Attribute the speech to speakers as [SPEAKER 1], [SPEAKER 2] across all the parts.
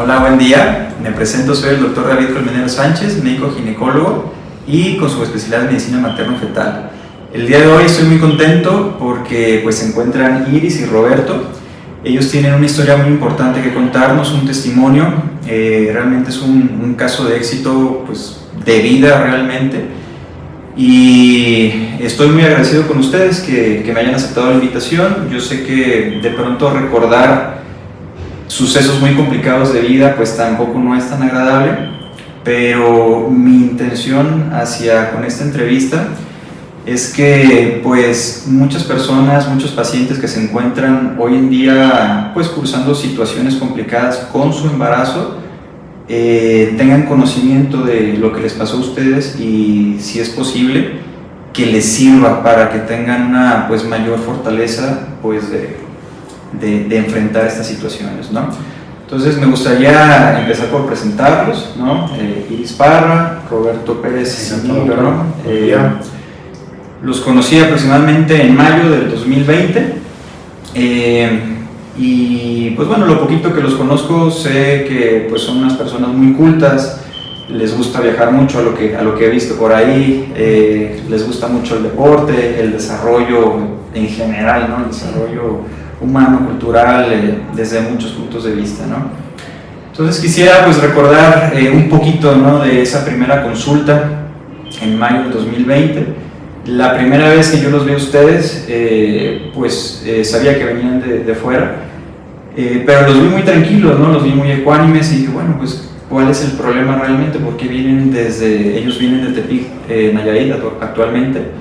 [SPEAKER 1] Hola, buen día. Me presento, soy el doctor David Colmenero Sánchez, médico ginecólogo y con su especialidad en medicina materno-fetal. El día de hoy estoy muy contento porque pues, se encuentran Iris y Roberto. Ellos tienen una historia muy importante que contarnos, un testimonio. Realmente es un caso de éxito, pues, de vida realmente. Y estoy muy agradecido con ustedes que me hayan aceptado la invitación. Yo sé que de pronto recordar sucesos muy complicados de vida pues tampoco no es tan agradable, pero mi intención con esta entrevista es que pues muchas personas, muchos pacientes que se encuentran hoy en día pues cursando situaciones complicadas con su embarazo tengan conocimiento de lo que les pasó a ustedes y, si es posible, que les sirva para que tengan una pues mayor fortaleza pues de enfrentar estas situaciones, ¿no? Entonces me gustaría empezar por presentarlos, ¿no? Iris Parra, Roberto Pérez, ¿no? Los conocí aproximadamente en mayo del 2020 y pues bueno, lo poquito que los conozco sé que pues son unas personas muy cultas, les gusta viajar mucho a lo que he visto por ahí, les gusta mucho el deporte, el desarrollo en general, ¿no? El desarrollo humano, cultural, desde muchos puntos de vista, ¿no? Entonces quisiera pues recordar un poquito, ¿no? De esa primera consulta en mayo del 2020. La primera vez que yo los vi a ustedes, sabía que venían de fuera, pero los vi muy tranquilos, ¿no? Los vi muy ecuánimes y dije, bueno, pues ¿cuál es el problema realmente? Porque ellos vienen de Tepic, Nayarit actualmente.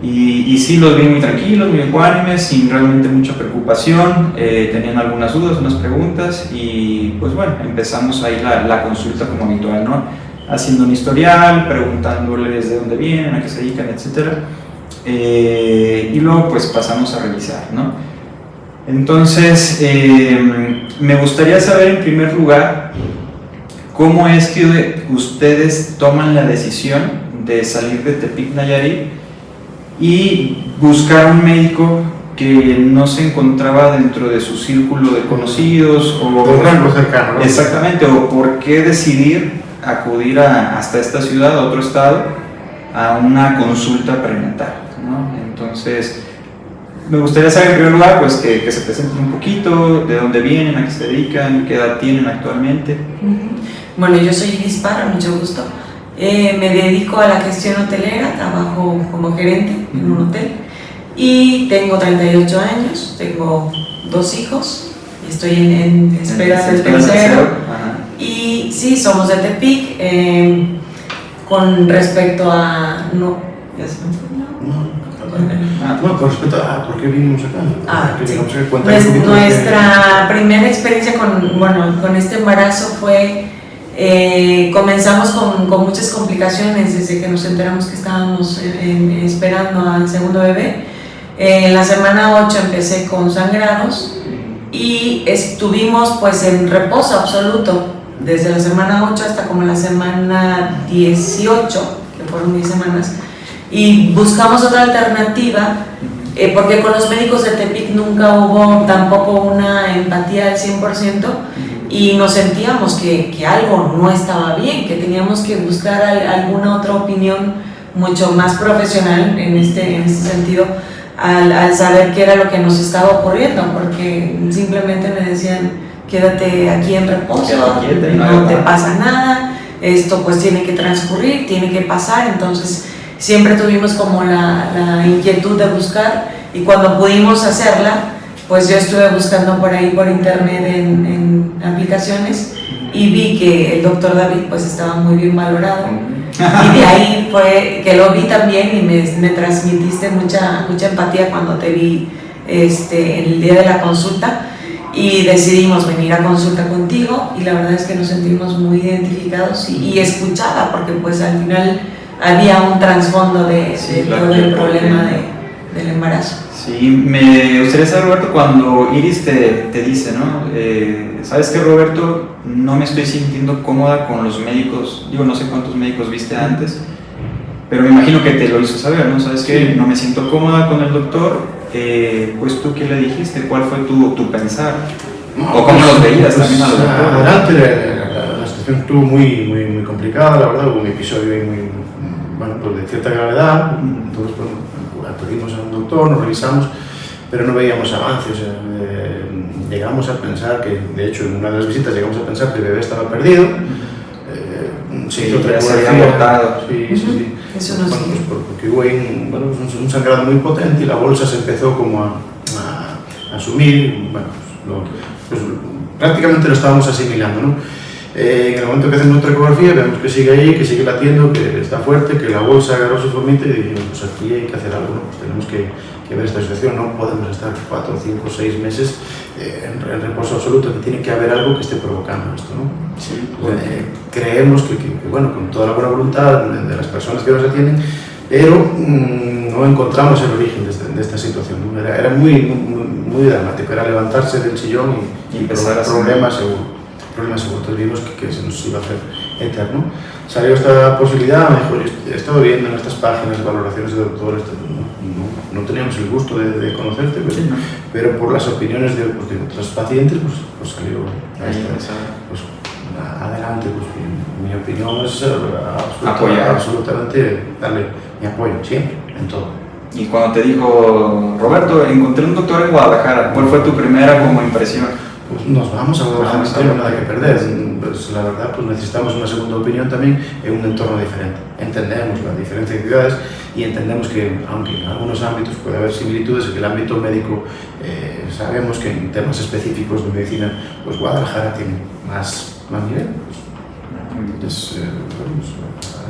[SPEAKER 1] Y sí, los vi muy tranquilos, muy ecuánimes, sin realmente mucha preocupación, tenían algunas dudas, unas preguntas y pues bueno, empezamos ahí la consulta como habitual, ¿no? Haciendo un historial, preguntándoles de dónde vienen, a qué se dedican, etc. Y luego pues pasamos a revisar, ¿no? Entonces, me gustaría saber en primer lugar cómo es que ustedes toman la decisión de salir de Tepic, Nayarit y buscar un médico que no se encontraba dentro de su círculo de conocidos
[SPEAKER 2] o rango cercano, ¿no?
[SPEAKER 1] Exactamente, o por qué decidir acudir hasta esta ciudad, a otro estado, a una consulta prenatal, ¿no? Entonces, me gustaría saber en primer lugar pues, que se presenten un poquito, de dónde vienen, a qué se dedican, qué edad tienen actualmente.
[SPEAKER 3] Bueno, yo soy Iris Parra, mucho gusto. Me dedico a la gestión hotelera, trabajo como gerente en un hotel y tengo 38 años, tengo 2 hijos, estoy en espera del tercero. Y sí, somos de Tepic. Con respecto a...
[SPEAKER 2] Bueno, con respecto a por qué vinimos acá.
[SPEAKER 3] Sí. Nuestra primera experiencia con este embarazo fue... comenzamos con muchas complicaciones desde que nos enteramos que estábamos esperando al segundo bebé. En la semana 8 empecé con sangrados y estuvimos pues en reposo absoluto desde la semana 8 hasta como la semana 18, que fueron 10 semanas, y buscamos otra alternativa porque con los médicos de Tepic nunca hubo tampoco una empatía al 100%. Y nos sentíamos que algo no estaba bien, que teníamos que buscar alguna otra opinión mucho más profesional en este sentido, al saber qué era lo que nos estaba ocurriendo, porque simplemente me decían, quédate aquí en reposo, no te pasa nada, esto pues tiene que transcurrir, tiene que pasar. Entonces siempre tuvimos como la inquietud de buscar, y cuando pudimos hacerla, pues yo estuve buscando por ahí por internet en aplicaciones y vi que el doctor David pues estaba muy bien valorado y de ahí fue que lo vi también y me transmitiste mucha empatía cuando te vi el día de la consulta y decidimos venir a consulta contigo, y la verdad es que nos sentimos muy identificados y escuchada, porque pues al final había un trasfondo de todo el problema del embarazo.
[SPEAKER 1] Sí, me gustaría saber, Roberto, cuando Iris te dice, ¿no? ¿Sabes qué, Roberto? No me estoy sintiendo cómoda con los médicos, digo, no sé cuántos médicos viste antes, pero me imagino que te lo hizo saber, ¿no? ¿Sabes qué? No me siento cómoda con el doctor, pues tú, ¿qué le dijiste? ¿Cuál fue tu pensar?
[SPEAKER 2] No,
[SPEAKER 1] ¿O cómo los veías también a los doctores?
[SPEAKER 2] Adelante la situación estuvo muy complicada, la verdad, hubo un episodio ahí bueno, pues de cierta gravedad, entonces bueno, acudimos a un doctor, nos revisamos, pero no veíamos avances. Llegamos a pensar que, de hecho, en una de las visitas llegamos a pensar que el bebé estaba perdido. Se hizo otra ecografía. Sí.
[SPEAKER 3] Eso no
[SPEAKER 2] bueno, pues porque hubo un sangrado muy potente y la bolsa se empezó como a sumir. Bueno, pues prácticamente lo estábamos asimilando, ¿no? En el momento que hacemos otra ecografía vemos que sigue ahí, que sigue latiendo, que está fuerte, que la bolsa agarró su formita y dijimos, pues aquí hay que hacer algo, ¿no? Pues tenemos que ver esta situación, no podemos estar 4, 5, 6 meses en reposo absoluto, que tiene que haber algo que esté provocando esto, ¿no?
[SPEAKER 1] Sí,
[SPEAKER 2] creemos que, bueno, con toda la buena voluntad de las personas que nos atienden, pero no encontramos el origen de esta situación, ¿no? Era muy dramático, era levantarse del sillón y
[SPEAKER 1] empezar a
[SPEAKER 2] problemas seguro. Entonces vimos que se nos iba a hacer eterno. Salió esta posibilidad, me dijo, he estado viendo en estas páginas valoraciones de doctores, no teníamos el gusto de conocerte, pero por las opiniones de otros pacientes, pues salió pues, adelante. Pues, mi opinión es absolutamente darle mi apoyo, siempre, en todo.
[SPEAKER 1] Y cuando te dijo, Roberto, encontré un doctor en Guadalajara, ¿cuál fue tu primera como impresión?
[SPEAKER 2] Pues nos vamos a Guadalajara, no tenemos nada que perder. Pues la verdad, pues necesitamos una segunda opinión también en un entorno diferente. Entendemos la diferencia de ciudades y entendemos que, aunque en algunos ámbitos puede haber similitudes, en el ámbito médico sabemos que en temas específicos de medicina, pues Guadalajara tiene más nivel.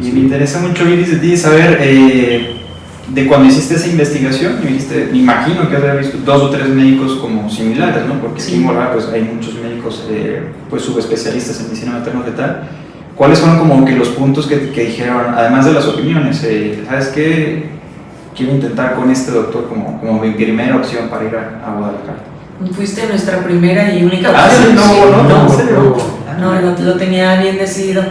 [SPEAKER 1] Y me interesa mucho, Iris, de ti saber, de cuando hiciste esa investigación, me imagino que había visto 2 o 3 médicos como similares, ¿no? Porque aquí en Guadalajara pues, hay muchos médicos pues, subespecialistas en medicina materno-fetal. ¿Cuáles fueron como que los puntos que dijeron, además de las opiniones, ¿sabes qué? Quiero intentar con este doctor como mi primera opción para ir a Guadalajara?
[SPEAKER 3] Fuiste nuestra primera y única opción. No, lo tenía bien decidido.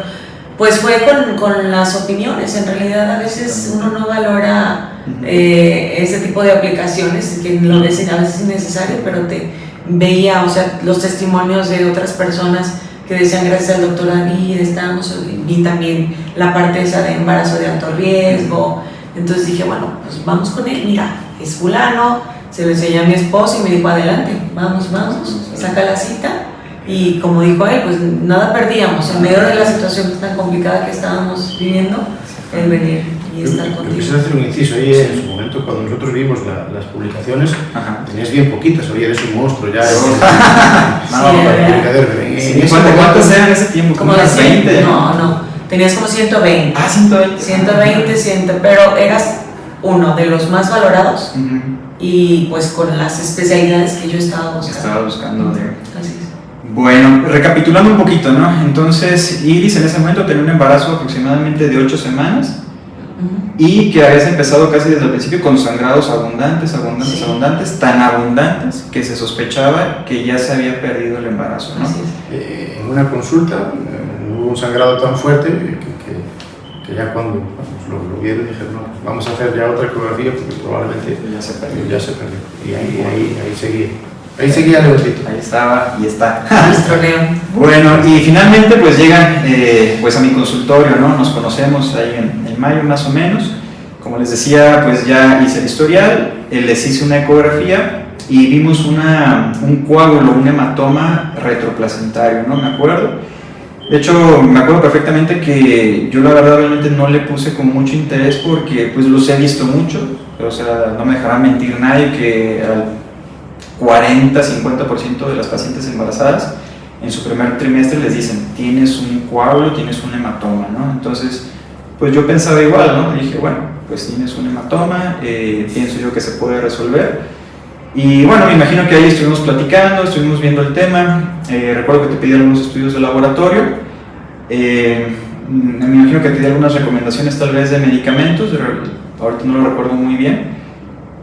[SPEAKER 3] Pues fue con las opiniones. En realidad a veces uno no valora ese tipo de aplicaciones, que lo ves a veces innecesario, pero te veía, o sea, los testimonios de otras personas que decían gracias al doctor David vi también la parte esa de embarazo de alto riesgo. Entonces dije, bueno, pues vamos con él, mira, es fulano, se lo enseñé a mi esposo y me dijo, adelante, vamos, saca la cita. Y como dijo él, pues nada perdíamos, en medio de la situación tan complicada que estábamos viviendo, el venir y estar contigo.
[SPEAKER 2] Yo quisiera hacer un inciso ahí, en su momento, cuando nosotros vimos las publicaciones, tenías bien poquitas, oye, eres un monstruo, ya
[SPEAKER 1] ¿Cuántas eran en ese tiempo?
[SPEAKER 3] ¿Como unas 20? No, tenías como 120. 120, pero eras uno de los más valorados y pues con las especialidades que yo estaba buscando. Así es.
[SPEAKER 1] Bueno, recapitulando un poquito, ¿no? Entonces, Iris en ese momento tenía un embarazo aproximadamente de 8 semanas y que habías empezado casi desde el principio con sangrados abundantes, tan abundantes que se sospechaba que ya se había perdido el embarazo, ¿no?
[SPEAKER 2] En una consulta hubo un sangrado tan fuerte que ya cuando lo vieron dijeron, no, vamos a hacer ya otra ecografía porque probablemente ya se perdió. Y ahí seguía. Ahí seguía Leoncito.
[SPEAKER 1] Ahí estaba y está.
[SPEAKER 3] Nuestro León.
[SPEAKER 1] Bueno, y finalmente pues llegan pues a mi consultorio, ¿no? Nos conocemos ahí en mayo más o menos. Como les decía, pues ya hice el historial, les hice una ecografía y vimos un coágulo, un hematoma retroplacentario, ¿no? Me acuerdo. De hecho, me acuerdo perfectamente que yo la verdad realmente no le puse con mucho interés porque pues los he visto mucho. O sea, no me dejará mentir nadie que al 40-50% de las pacientes embarazadas en su primer trimestre les dicen tienes un coágulo, tienes un hematoma, ¿no? Entonces pues yo pensaba igual, ¿no? Dije, bueno, pues tienes un hematoma, pienso yo que se puede resolver y bueno, me imagino que ahí estuvimos platicando, estuvimos viendo el tema, recuerdo que te pedí algunos estudios de laboratorio, me imagino que te di algunas recomendaciones tal vez de medicamentos, ahorita no lo recuerdo muy bien.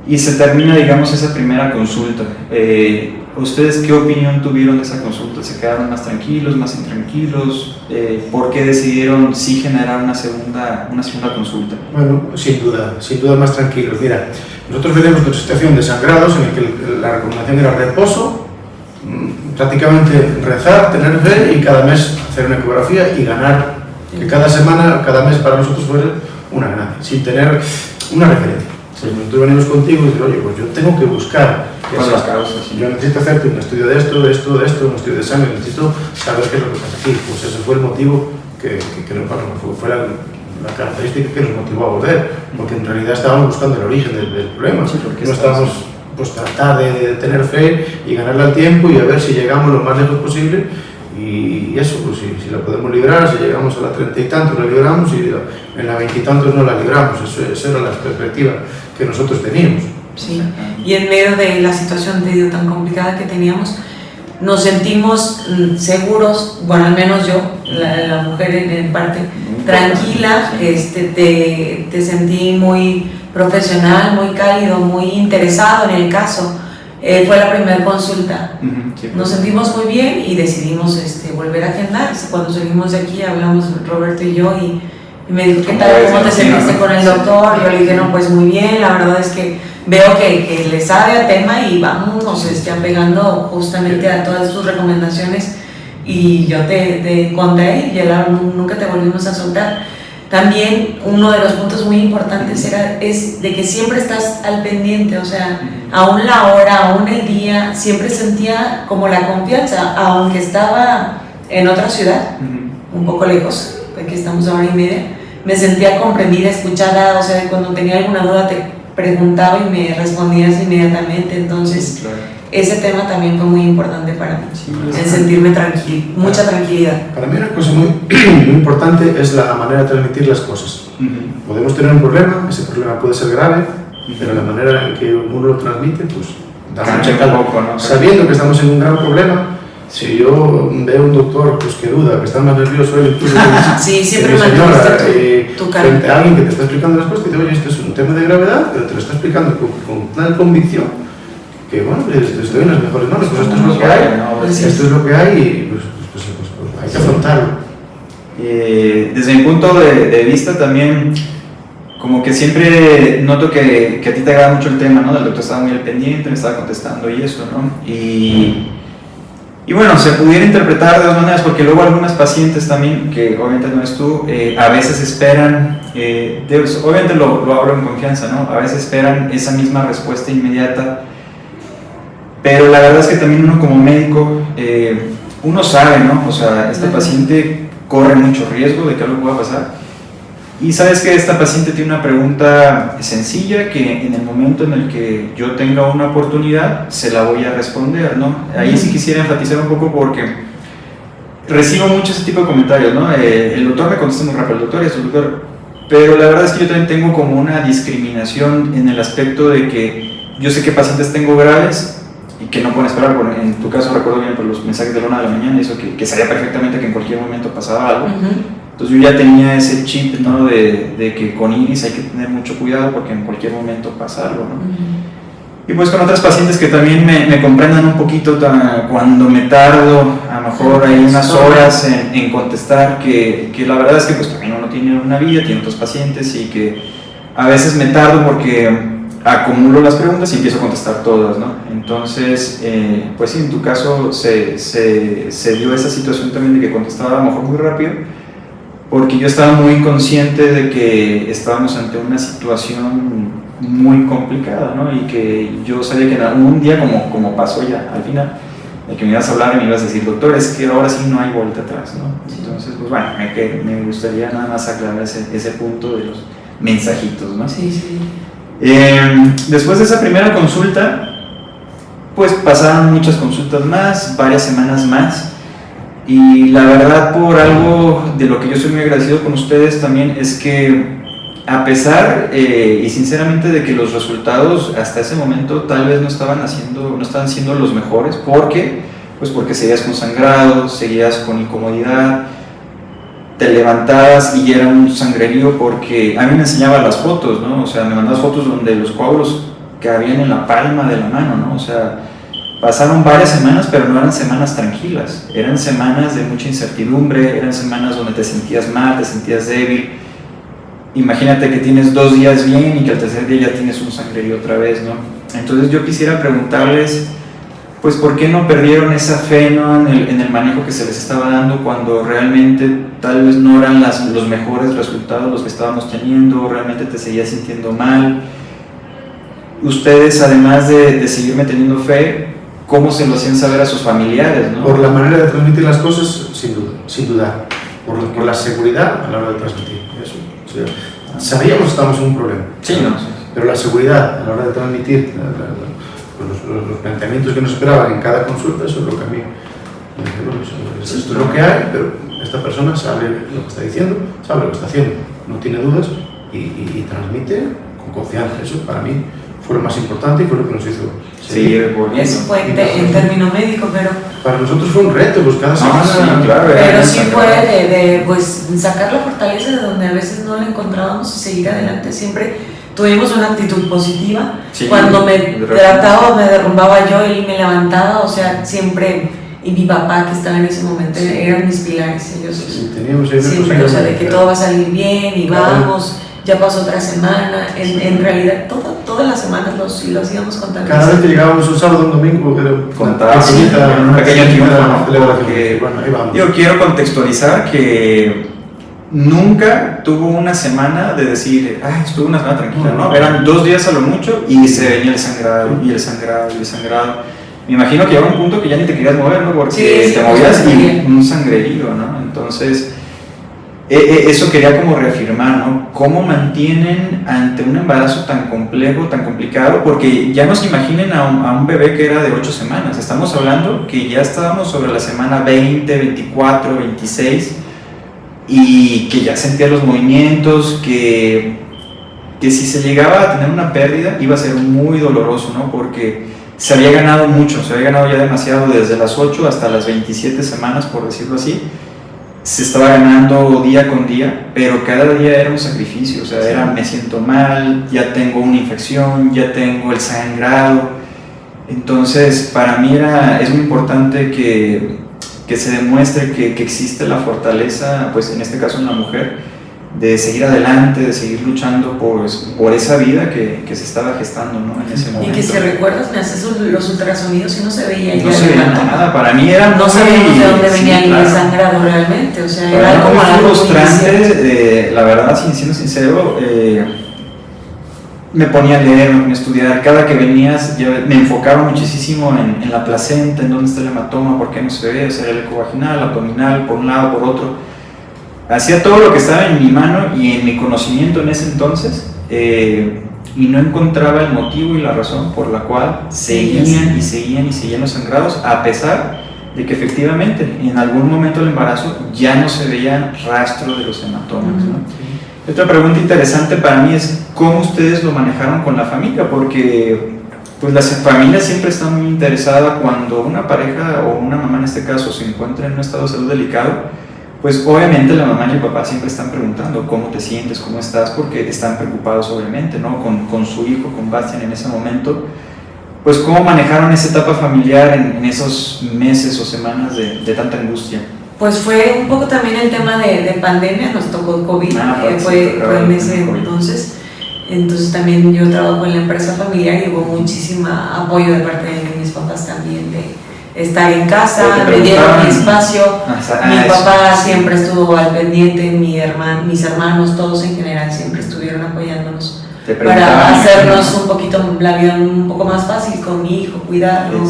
[SPEAKER 1] Y se termina, digamos, esa primera consulta. ¿Ustedes qué opinión tuvieron de esa consulta? ¿Se quedaron más tranquilos, más intranquilos? ¿Por qué decidieron sí generar una segunda consulta?
[SPEAKER 2] Bueno, sin duda más tranquilos. Mira, nosotros venimos de una situación de sangrados en el que la recomendación era reposo, prácticamente rezar, tener fe y cada mes hacer una ecografía y ganar, que cada semana, cada mes para nosotros fuera una ganancia, sin tener una referencia. Si nosotros venimos contigo y dices, oye, pues yo tengo que buscar
[SPEAKER 1] las causas.
[SPEAKER 2] Yo necesito hacerte un estudio de esto, un estudio de sangre, necesito saber qué es lo que pasa aquí. Pues ese fue el motivo fue la característica que nos motivó a volver, porque en realidad estábamos buscando el origen del problema.
[SPEAKER 1] Sí,
[SPEAKER 2] no estábamos pues tratar de tener fe y ganarle al tiempo y a ver si llegamos lo más lejos posible y eso, pues si la podemos librar, si llegamos a la 30 y tantos la libramos y en la 20 y tantos no la libramos. Esa era la perspectiva que nosotros teníamos.
[SPEAKER 3] Sí, y en medio de la situación tan complicada que teníamos, nos sentimos seguros, bueno, al menos yo, la mujer en parte, tranquila, te sentí muy profesional, muy cálido, muy interesado en el caso. Fue la primera consulta. Nos sentimos muy bien y decidimos volver a agendar. Cuando salimos de aquí hablamos Roberto y yo y me dijo, ¿qué tal? ¿Cómo te sentiste con el doctor? Yo le dije, no, pues muy bien, la verdad es que veo que le sabe al tema y vamos apegando justamente a todas sus recomendaciones y yo te conté y nunca te volvimos a soltar. También uno de los puntos muy importantes es de que siempre estás al pendiente, o sea, aún la hora, aún el día, siempre sentía como la confianza, aunque estaba en otra ciudad, un poco lejos, aquí estamos a hora y media, me sentía comprendida, escuchada, o sea, cuando tenía alguna duda te preguntaba y me respondías inmediatamente, entonces ese tema también fue muy importante para mí, el sentirme mucha tranquilidad.
[SPEAKER 2] Para mí una cosa muy importante es la manera de transmitir las cosas. Podemos tener un problema, ese problema puede ser grave, pero la manera en que uno lo transmite, pues sabiendo que estamos en un gran problema. Si yo veo un doctor pues, que duda, que está más nervioso, él incluso
[SPEAKER 3] sí, siempre
[SPEAKER 2] tu frente a alguien que te está explicando las cosas y te dice, oye, esto es un tema de gravedad, pero te lo está explicando con tal convicción que, bueno, estoy en las mejores manos, pues esto es lo que hay, esto es lo que hay y pues hay que afrontarlo.
[SPEAKER 1] Desde mi punto de vista también, como que siempre noto que a ti te agrada mucho el tema, ¿no? El doctor estaba muy al pendiente, me estaba contestando y eso, ¿no? Y bueno, se pudiera interpretar de dos maneras, porque luego algunas pacientes también, que obviamente no eres tú, a veces esperan, obviamente lo hablo en confianza, ¿no? A veces esperan esa misma respuesta inmediata, pero la verdad es que también uno como médico, uno sabe, ¿no? O sea, esta paciente corre mucho riesgo de que algo pueda pasar. Y sabes que esta paciente tiene una pregunta sencilla que en el momento en el que yo tenga una oportunidad se la voy a responder, ¿no? Ahí sí quisiera enfatizar un poco porque recibo mucho ese tipo de comentarios, ¿no? El doctor me contesta muy rápido, el doctor es el doctor, pero la verdad es que yo también tengo como una discriminación en el aspecto de que yo sé que pacientes tengo graves y que no pueden esperar. Bueno, en tu caso recuerdo bien por los mensajes de la 1 de la mañana, eso que sabía perfectamente que en cualquier momento pasaba algo. Entonces yo ya tenía ese chip, ¿no? de que con Iris hay que tener mucho cuidado porque en cualquier momento pasa algo, ¿no? Y pues con otras pacientes que también me comprendan un poquito cuando me tardo, a lo mejor hay unas horas en contestar, que la verdad es que pues también uno tiene una vida, tiene otros pacientes y que a veces me tardo porque acumulo las preguntas y empiezo a contestar todas, ¿no? Entonces, pues sí, en tu caso se dio esa situación también de que contestaba a lo mejor muy rápido, porque yo estaba muy consciente de que estábamos ante una situación muy complicada, ¿no? Y que yo sabía que en algún día, como pasó ya al final, de que me ibas a hablar y me ibas a decir, doctor, es que ahora sí no hay vuelta atrás, ¿no? Entonces, pues bueno, me gustaría nada más aclarar ese punto de los mensajitos, ¿no?
[SPEAKER 3] Sí.
[SPEAKER 1] Después de esa primera consulta, pues pasaron muchas consultas más, varias semanas más. Y la verdad, por algo de lo que yo estoy muy agradecido con ustedes también es que a pesar y sinceramente de que los resultados hasta ese momento tal vez no estaban siendo los mejores, porque seguías con sangrado, seguías con incomodidad, te levantabas y era un sangrerío, porque a mí me enseñaba las fotos, ¿no? O sea, me mandabas fotos donde los coágulos cabían en la palma de la mano, ¿no? O sea, pasaron varias semanas, pero no eran semanas tranquilas, eran semanas de mucha incertidumbre, eran semanas donde te sentías mal, te sentías débil. Imagínate que tienes 2 días bien y que al tercer día ya tienes un sangrerío otra vez, ¿no? Entonces yo quisiera preguntarles, pues ¿por qué no perdieron esa fe, ¿no? en el manejo que se les estaba dando cuando realmente tal vez no eran los mejores resultados los que estábamos teniendo, realmente te seguías sintiendo mal? Ustedes, además de seguirme teniendo fe, ¿cómo se lo hacían saber a sus familiares, ¿no?
[SPEAKER 2] Por la manera de transmitir las cosas, sin duda. Por la seguridad a la hora de transmitir. Eso. O sea, sabíamos que estábamos en un problema.
[SPEAKER 1] Sí, no, sí.
[SPEAKER 2] Pero la seguridad a la hora de transmitir los planteamientos que nos esperaban en cada consulta, eso es lo que a mí me dice, bueno, esto es lo que hay, pero esta persona sabe lo que está diciendo, sabe lo que está haciendo, no tiene dudas y transmite con confianza. Eso para mí fue lo más importante y fue lo que nos hizo
[SPEAKER 1] seguir volviendo.
[SPEAKER 3] Eso fue en término médico, pero
[SPEAKER 2] para nosotros fue un reto, pues cada semana.
[SPEAKER 1] Sí, claro,
[SPEAKER 3] pero sí fue de pues sacar la fortaleza de donde a veces no la encontrábamos y seguir adelante. Siempre tuvimos una actitud positiva.
[SPEAKER 1] Sí,
[SPEAKER 3] cuando me trataba o me derrumbaba yo, él me levantaba, o sea, siempre. Y mi papá, que estaba en ese momento, eran mis pilares. Ellos
[SPEAKER 2] teníamos
[SPEAKER 3] siempre, o sea, de que todo va a salir bien y vamos. Ya pasó otra semana, en realidad todas las semanas lo hacíamos contando.
[SPEAKER 2] Cada vez que llegábamos un sábado o un domingo,
[SPEAKER 1] contaba un pequeño triunfo, ¿no? Porque,
[SPEAKER 2] bueno, ahí vamos.
[SPEAKER 1] Yo quiero contextualizar que nunca tuvo una semana de decir, ay, estuvo una semana tranquila, ¿no? Eran 2 días a lo mucho y se venía el sangrado, y el sangrado, y el sangrado. Me imagino que llegaba un punto que ya ni te querías mover, ¿no? Porque
[SPEAKER 3] sí,
[SPEAKER 1] te movías y un sangrerío, ¿no? Entonces, eso quería como reafirmar, ¿no? ¿Cómo mantienen ante un embarazo tan complejo, tan complicado? Porque ya no se imaginen a un bebé que era de 8 semanas. Estamos hablando que ya estábamos sobre la semana 20, 24, 26 y que ya sentía los movimientos, que si se llegaba a tener una pérdida iba a ser muy doloroso, ¿no? Porque se había ganado mucho, se había ganado ya demasiado desde las 8 hasta las 27 semanas, por decirlo así. Se estaba ganando día con día, pero cada día era un sacrificio, o sea, era me siento mal, ya tengo una infección, ya tengo el sangrado. Entonces, para mí es muy importante que se demuestre que existe la fortaleza, pues en este caso en la mujer, de seguir adelante, de seguir luchando por esa vida que se estaba gestando, ¿no? En ese momento.
[SPEAKER 3] Y que si recuerdas, me haces los ultrasonidos y no se veía.
[SPEAKER 1] No se veía nada, para mí era
[SPEAKER 3] no sabíamos de dónde venía el sangrado realmente, o sea, era como algo
[SPEAKER 1] frustrante, la verdad, siendo sincero, me ponía a leer, me ponía a estudiar, cada que venías me enfocaba muchísimo en la placenta, en dónde está el hematoma, por qué no se ve, o sea, el eco vaginal, abdominal, por un lado, por otro. Hacía todo lo que estaba en mi mano y en mi conocimiento en ese entonces, y no encontraba el motivo y la razón por la cual seguían los sangrados, a pesar de que efectivamente en algún momento del embarazo ya no se veía rastro de los hematomas, ¿no? Otra pregunta interesante para mí es cómo ustedes lo manejaron con la familia, porque pues la familia siempre está muy interesada cuando una pareja o una mamá en este caso se encuentra en un estado de salud delicado. Pues obviamente la mamá y el papá siempre están preguntando cómo te sientes, cómo estás, porque están preocupados obviamente, ¿no? Con su hijo, con Bastian en ese momento. Pues cómo manejaron esa etapa familiar en esos meses o semanas de tanta angustia.
[SPEAKER 3] Pues fue un poco también el tema de pandemia, nos tocó COVID, fue en ese entonces también yo trabajo en la empresa familiar y hubo muchísimo apoyo de parte de mis papás también de estar en casa, me dieron mi espacio, mi papá siempre estuvo al pendiente, mis hermanos, todos en general siempre estuvieron apoyándonos para hacernos un poquito la vida un poco más fácil con mi hijo, cuidarlo,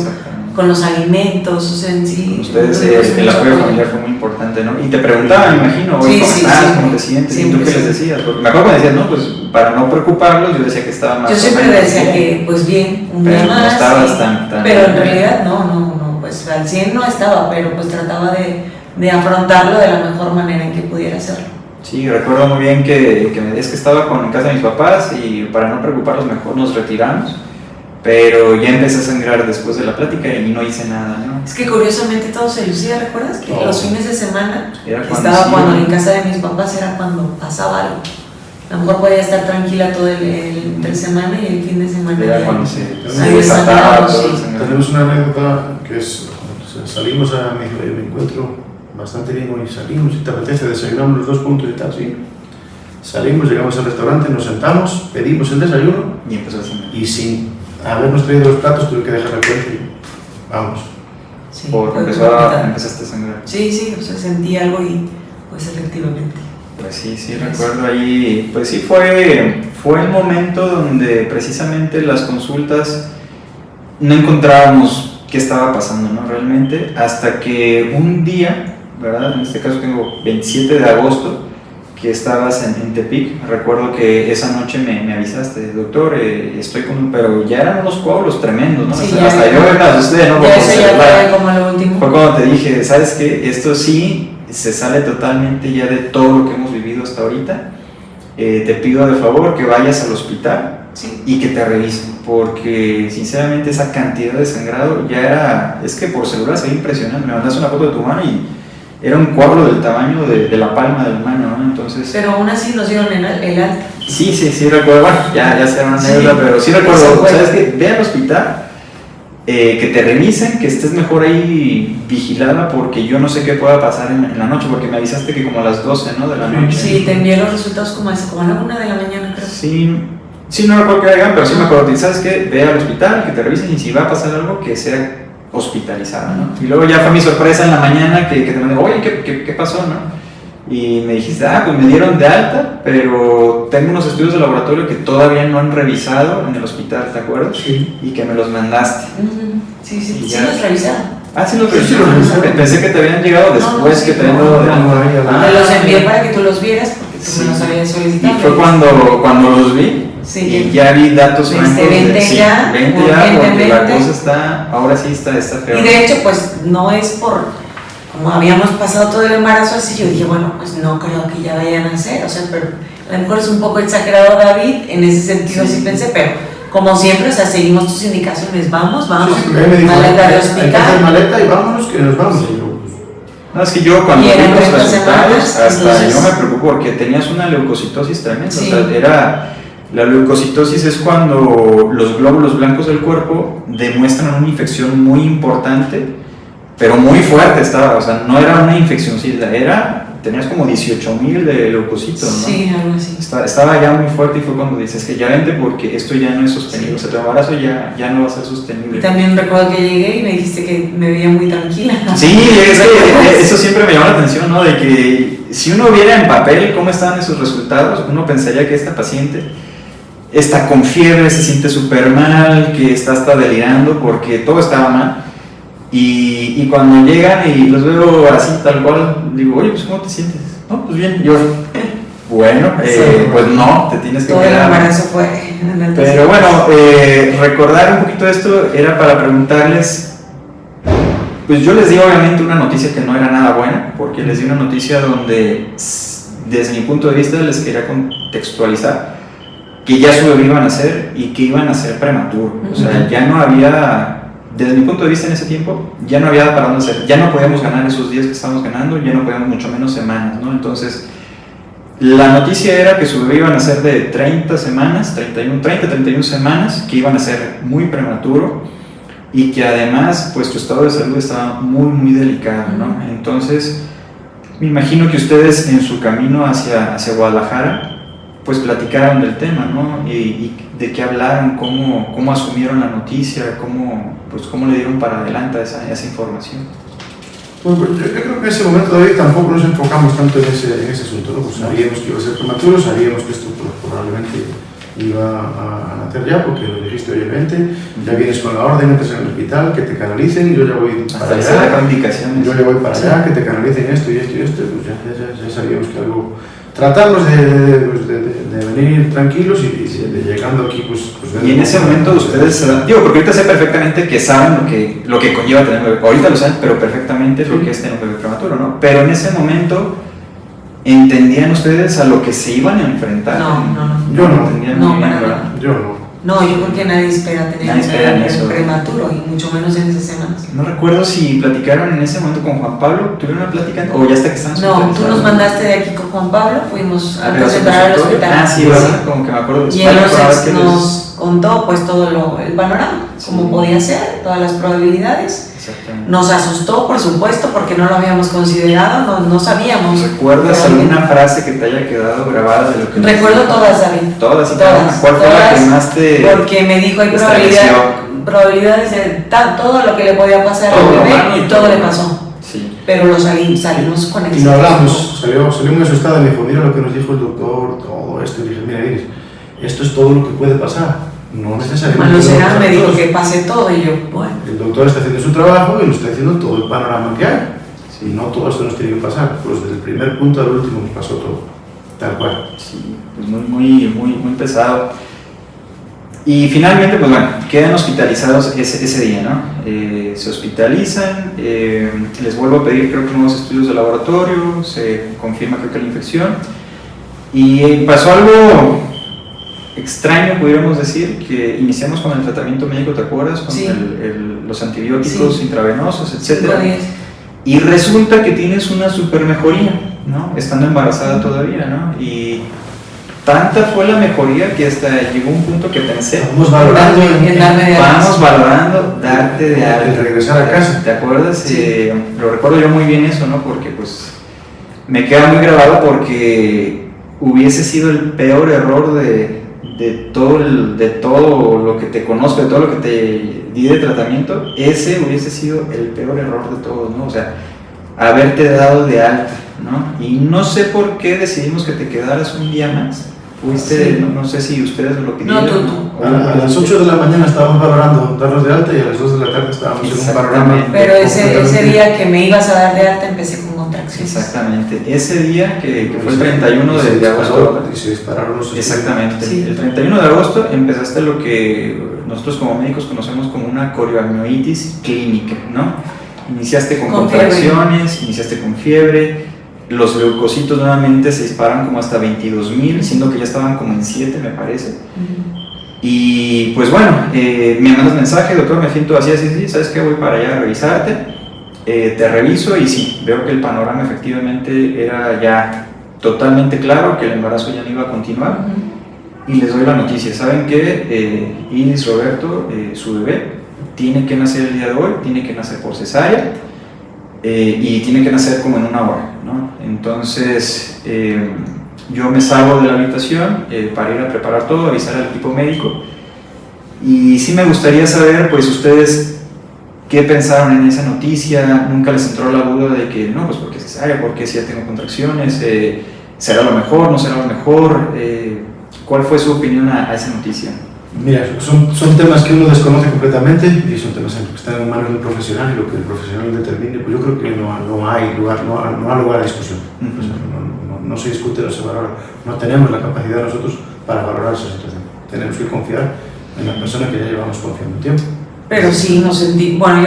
[SPEAKER 3] con los alimentos, o sea, en sí.
[SPEAKER 1] Ustedes, el apoyo familiar fue muy importante, ¿no? Y te preguntaban, me imagino, ¿cómo estás? ¿Cómo te sientes? ¿Y tú qué les decías? Porque me acuerdo que decías, no, pues para no preocuparlos, yo decía que estaba más.
[SPEAKER 3] Yo siempre decía que, pues bien, un día más.
[SPEAKER 1] No estabas tan.
[SPEAKER 3] Pero en realidad no, pues al 100 no estaba, pero pues trataba de afrontarlo de la mejor manera en que pudiera hacerlo.
[SPEAKER 1] Sí, recuerdo muy bien que me decías que estaba en casa de mis papás y para no preocuparlos mejor nos retiramos. Pero ya empecé a sangrar después de la plática y no hice nada, ¿no?
[SPEAKER 3] Es que curiosamente todo se lucía, ¿recuerdas? Que los fines de semana
[SPEAKER 1] cuando
[SPEAKER 3] en casa de mis papás era cuando pasaba algo. A lo mejor podía estar tranquila todo el entre semana y el fin de semana
[SPEAKER 1] era cuando se
[SPEAKER 3] desataba.
[SPEAKER 2] Tenemos una anécdota que es, salimos me encuentro bastante bien hoy, salimos y te apetece, desayunamos los 2 puntos y tal, sí. Salimos, llegamos al restaurante, nos sentamos, pedimos el desayuno
[SPEAKER 1] y empezó a cenar.
[SPEAKER 2] Y sin habernos traído los platos tuve que dejar la cuenta y Vamos.
[SPEAKER 3] Sí,
[SPEAKER 1] porque empezaste a sangrar.
[SPEAKER 3] Sí, o sea, sentí algo y pues efectivamente.
[SPEAKER 1] Pues sí, recuerdo ahí, pues sí fue el momento donde precisamente las consultas no encontrábamos qué estaba pasando, ¿no? Realmente, hasta que un día, ¿verdad? En este caso tengo 27 de agosto, que estabas en Tepic, recuerdo que esa noche me avisaste, doctor, estoy con, pero ya eran unos coágulos tremendos, ¿no?
[SPEAKER 3] Sí,
[SPEAKER 1] hasta yo me asusté, ¿no?
[SPEAKER 3] Ya eso ya fue como lo último.
[SPEAKER 1] Fue cuando te dije, ¿sabes qué? Esto sí se sale totalmente ya de todo lo que hemos vivido hasta ahorita. Te pido de favor que vayas al hospital y que te revisen, porque sinceramente esa cantidad de sangrado ya era, es que por celular se ve impresionante. Me mandaste una foto de tu mano y era un coágulo del tamaño de la palma de la mano, ¿no? Entonces,
[SPEAKER 3] pero aún así nos dieron el alta.
[SPEAKER 1] Sí, recuerdo, bueno, ya será una anécdota, pero sí recuerdo, ¿sabes qué? Ve al hospital, que te revisen, que estés mejor ahí vigilada, porque yo no sé qué pueda pasar en la noche, porque me avisaste que como a las 12, ¿no? De la noche.
[SPEAKER 3] Sí, te envié los resultados como a la 1 de la mañana, creo.
[SPEAKER 1] Sí, no recuerdo que hagan, pero sí me acuerdo, ¿sabes qué? Ve al hospital, que te revisen y si va a pasar algo, que sea hospitalizada, ¿no? Y luego ya fue mi sorpresa en la mañana que te mandé, oye, ¿qué pasó, no? Y me dijiste, pues me dieron de alta, pero tengo unos estudios de laboratorio que todavía no han revisado en el hospital, ¿te acuerdas?
[SPEAKER 2] Sí.
[SPEAKER 1] Y que me los mandaste.
[SPEAKER 3] Sí los revisaron.
[SPEAKER 1] Sí los revisaron. Pensé que te habían llegado después que te habían dado de alta.
[SPEAKER 3] Te los envié para que tú los vieras, porque tú me los habías solicitado.
[SPEAKER 1] Y fue cuando los vi. Y ya vi datos
[SPEAKER 3] francos
[SPEAKER 1] vente ya, porque la cosa está, ahora sí está feo.
[SPEAKER 3] Y de hecho, pues no es por, como habíamos pasado todo el embarazo así, yo dije, bueno, pues no creo que ya vayan a hacer, o sea, pero a lo mejor es un poco exagerado David, en ese sentido así pensé, pero como siempre, o sea, seguimos tus indicaciones, vamos,
[SPEAKER 2] me dijo,
[SPEAKER 3] maleta de hospital.
[SPEAKER 2] Hay que hacer maleta y vámonos, que nos vamos.
[SPEAKER 1] No, es que yo cuando vi los resultados, hasta
[SPEAKER 3] entonces,
[SPEAKER 1] yo me preocupé porque tenías una leucocitosis tremenda, o sea, la leucocitosis es cuando los glóbulos blancos del cuerpo demuestran una infección muy importante, pero muy fuerte estaba, o sea, no era una infección, tenías como 18,000 de leucocitos, ¿no?
[SPEAKER 3] Sí, algo así.
[SPEAKER 1] Estaba ya muy fuerte y fue cuando dices que ya vente porque esto ya no es sostenible, o sea, tu embarazo ya no va a ser sostenible.
[SPEAKER 3] Y también recuerdo que llegué y me dijiste que me veía muy tranquila.
[SPEAKER 1] Sí, es que eso siempre me llama la atención, ¿no? De que si uno viera en papel cómo estaban esos resultados, uno pensaría que esta paciente está con fiebre, se siente súper mal, que está hasta delirando porque todo estaba mal. Y cuando llegan y los veo así tal cual, digo, oye, pues ¿cómo te sientes? No, pues bien, yo, bueno, pues no, te tienes que
[SPEAKER 3] todo
[SPEAKER 1] quedar.
[SPEAKER 3] El embarazo fue
[SPEAKER 1] pero bueno, recordar un poquito esto era para preguntarles, pues yo les di obviamente una noticia que no era nada buena, porque les di una noticia donde desde mi punto de vista les quería contextualizar que ya su bebé iban a nacer y que iban a ser prematuro, o sea, ya no había, desde mi punto de vista en ese tiempo, ya no había para dónde hacer, ya no podíamos ganar esos días que estábamos ganando, ya no podíamos mucho menos semanas, ¿no? Entonces, la noticia era que su bebé iba a nacer de 30 semanas, 31 semanas, que iban a ser muy prematuro y que además, pues tu estado de salud estaba muy, muy delicado, ¿no? Entonces, me imagino que ustedes en su camino hacia Guadalajara, pues platicaron del tema, ¿no? Y de qué hablaron, cómo asumieron la noticia, cómo le dieron para adelante esa información.
[SPEAKER 2] Bueno, pues yo creo que en ese momento David tampoco nos enfocamos tanto en ese asunto, ¿no? Pues sabíamos que iba a ser prematuro, sabíamos que esto probablemente iba a nacer ya, porque lo dijiste, oye, vente, ya vienes con la orden, entras en el hospital, que te canalicen, yo ya voy para allá, yo ya voy para allá, que te canalicen esto y esto y esto, pues ya sabíamos que algo. Tratarnos de venir tranquilos y llegando aquí, pues
[SPEAKER 1] y en ese momento ustedes, digo, porque ahorita sé perfectamente que saben lo que conlleva tener un bebé, ahorita lo saben, pero perfectamente lo que es tener un bebé prematuro, ¿no? Pero en ese momento, ¿entendían ustedes a lo que se iban a enfrentar?
[SPEAKER 3] No.
[SPEAKER 2] Yo no.
[SPEAKER 1] Entendían
[SPEAKER 3] No,
[SPEAKER 1] muy bien,
[SPEAKER 3] para
[SPEAKER 1] ¿verdad?
[SPEAKER 3] nada.
[SPEAKER 2] Yo no.
[SPEAKER 3] No, yo creo que nadie espera tener un prematuro y mucho menos en esas semanas.
[SPEAKER 1] No recuerdo si platicaron en ese momento con Juan Pablo, ¿tuvieron una plática o ya hasta que estaban
[SPEAKER 3] No, tú nos mandaste de aquí con Juan Pablo, fuimos antes de entrar al hospital.
[SPEAKER 1] Sí, ¿verdad? Como que me acuerdo de
[SPEAKER 3] y él nos contó pues todo el panorama, cómo podía ser, todas las probabilidades. Nos asustó, por supuesto, porque no lo habíamos considerado, no sabíamos.
[SPEAKER 1] ¿Recuerdas alguna frase que te haya quedado grabada de lo que
[SPEAKER 3] recuerdo todas, David.
[SPEAKER 1] Todas y cada una. ¿Cuál fue la que más te
[SPEAKER 3] porque me dijo, hay probabilidad. probabilidades de todo lo que le podía pasar al
[SPEAKER 1] Todo,
[SPEAKER 3] bebé y todo le pasó.
[SPEAKER 1] Sí.
[SPEAKER 3] Pero salimos con
[SPEAKER 2] Y
[SPEAKER 3] éxito.
[SPEAKER 2] no hablamos, salió muy asustada y me dijo, mira lo que nos dijo el doctor, todo esto. Y dije, mira Iris, esto es todo lo que puede pasar, no necesariamente.
[SPEAKER 3] Bueno, será,
[SPEAKER 2] pasar
[SPEAKER 3] me dijo
[SPEAKER 2] todo.
[SPEAKER 3] que pase todo y yo, bueno.
[SPEAKER 2] El doctor está haciendo su trabajo y nos está diciendo todo el panorama que hay. Si no, todo esto nos tiene que pasar, pues desde el primer punto al último nos pasó todo, tal cual.
[SPEAKER 1] Sí, pues muy pesado. Y finalmente, pues bueno, quedan hospitalizados ese día, ¿no? Se hospitalizan, les vuelvo a pedir creo que nuevos estudios de laboratorio, se confirma creo que la infección. Y pasó algo extraño, pudiéramos decir, que iniciamos con el tratamiento médico, ¿te acuerdas? Con
[SPEAKER 3] Sí.
[SPEAKER 1] los antibióticos
[SPEAKER 3] Sí.
[SPEAKER 1] intravenosos,
[SPEAKER 3] 5
[SPEAKER 1] etc.
[SPEAKER 3] días.
[SPEAKER 1] Y resulta que tienes una super mejoría, ¿no? Estando embarazada todavía, ¿no? Y tanta fue la mejoría que hasta llegó un punto que pensé,
[SPEAKER 2] Estamos valorando
[SPEAKER 3] En darme de alta.
[SPEAKER 1] vamos valorando darte de alta.
[SPEAKER 2] el regresar a casa.
[SPEAKER 1] ¿Te acuerdas?
[SPEAKER 3] Sí.
[SPEAKER 1] Lo recuerdo yo muy bien eso, ¿no? Porque pues me queda muy grabado porque hubiese sido el peor error de todo lo que te conozco, de todo lo que te di de tratamiento. Ese hubiese sido el peor error de todos, ¿no? O sea, haberte dado de alta, ¿no? Y no sé por qué decidimos que te quedaras un día más. Fuiste,
[SPEAKER 3] Sí.
[SPEAKER 1] no sé si ustedes lo pidieron.
[SPEAKER 3] No, tú.
[SPEAKER 2] A las 8 de la mañana estábamos valorando darnos de alta y a las 2 de la tarde estábamos en un
[SPEAKER 1] Exactamente.
[SPEAKER 2] panorama.
[SPEAKER 3] Pero ese
[SPEAKER 2] completamente-
[SPEAKER 3] día que me ibas a dar de alta empecé con contracciones.
[SPEAKER 1] Exactamente. Ese día que fue el 31
[SPEAKER 2] se
[SPEAKER 1] de agosto.
[SPEAKER 2] disparó, y se dispararon los
[SPEAKER 1] Exactamente.
[SPEAKER 3] Sí.
[SPEAKER 1] El 31 de agosto empezaste lo que nosotros como médicos conocemos como una corioamnionitis clínica, ¿no? Iniciaste con
[SPEAKER 3] Con fiebre.
[SPEAKER 1] contracciones, iniciaste con fiebre, los leucocitos nuevamente se disparan como hasta 22,000, siendo que ya estaban como en 7, me parece.
[SPEAKER 3] Ujú.
[SPEAKER 1] Y pues bueno, me mandas mensaje, doctor, me siento así, ¿sabes qué? Voy para allá a revisarte, te reviso y sí, veo que el panorama efectivamente era ya totalmente claro, que el embarazo ya no iba a continuar.
[SPEAKER 3] Ujú.
[SPEAKER 1] Y les doy la noticia, ¿saben qué? Iris Roberto, su bebé, tiene que nacer el día de hoy, tiene que nacer por cesárea y tiene que nacer como en 1 hora, ¿no? Entonces yo me salgo de la habitación para ir a preparar todo, avisar al equipo médico y sí me gustaría saber, pues ustedes, ¿qué pensaron en esa noticia? ¿Nunca les entró la duda de que no, pues porque cesárea, porque si ya tengo contracciones, será lo mejor, no será lo mejor? ¿Cuál fue su opinión a esa noticia?
[SPEAKER 2] Mira, son temas que uno desconoce completamente y son temas que están en manos del profesional y lo que el profesional determine, pues yo creo que no hay lugar, no hay lugar a discusión.
[SPEAKER 1] Uh-huh.
[SPEAKER 2] O sea, no se discute, no se valora. No tenemos la capacidad nosotros para valorar esa situación. Tenemos que confiar en la persona que ya llevamos confiando un tiempo.
[SPEAKER 3] Pero sí, yo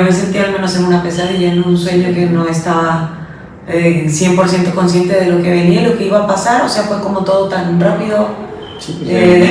[SPEAKER 3] me sentí al menos en una pesadilla, en un sueño que no estaba 100% consciente de lo que venía, lo que iba a pasar, o sea, fue como todo tan rápido. De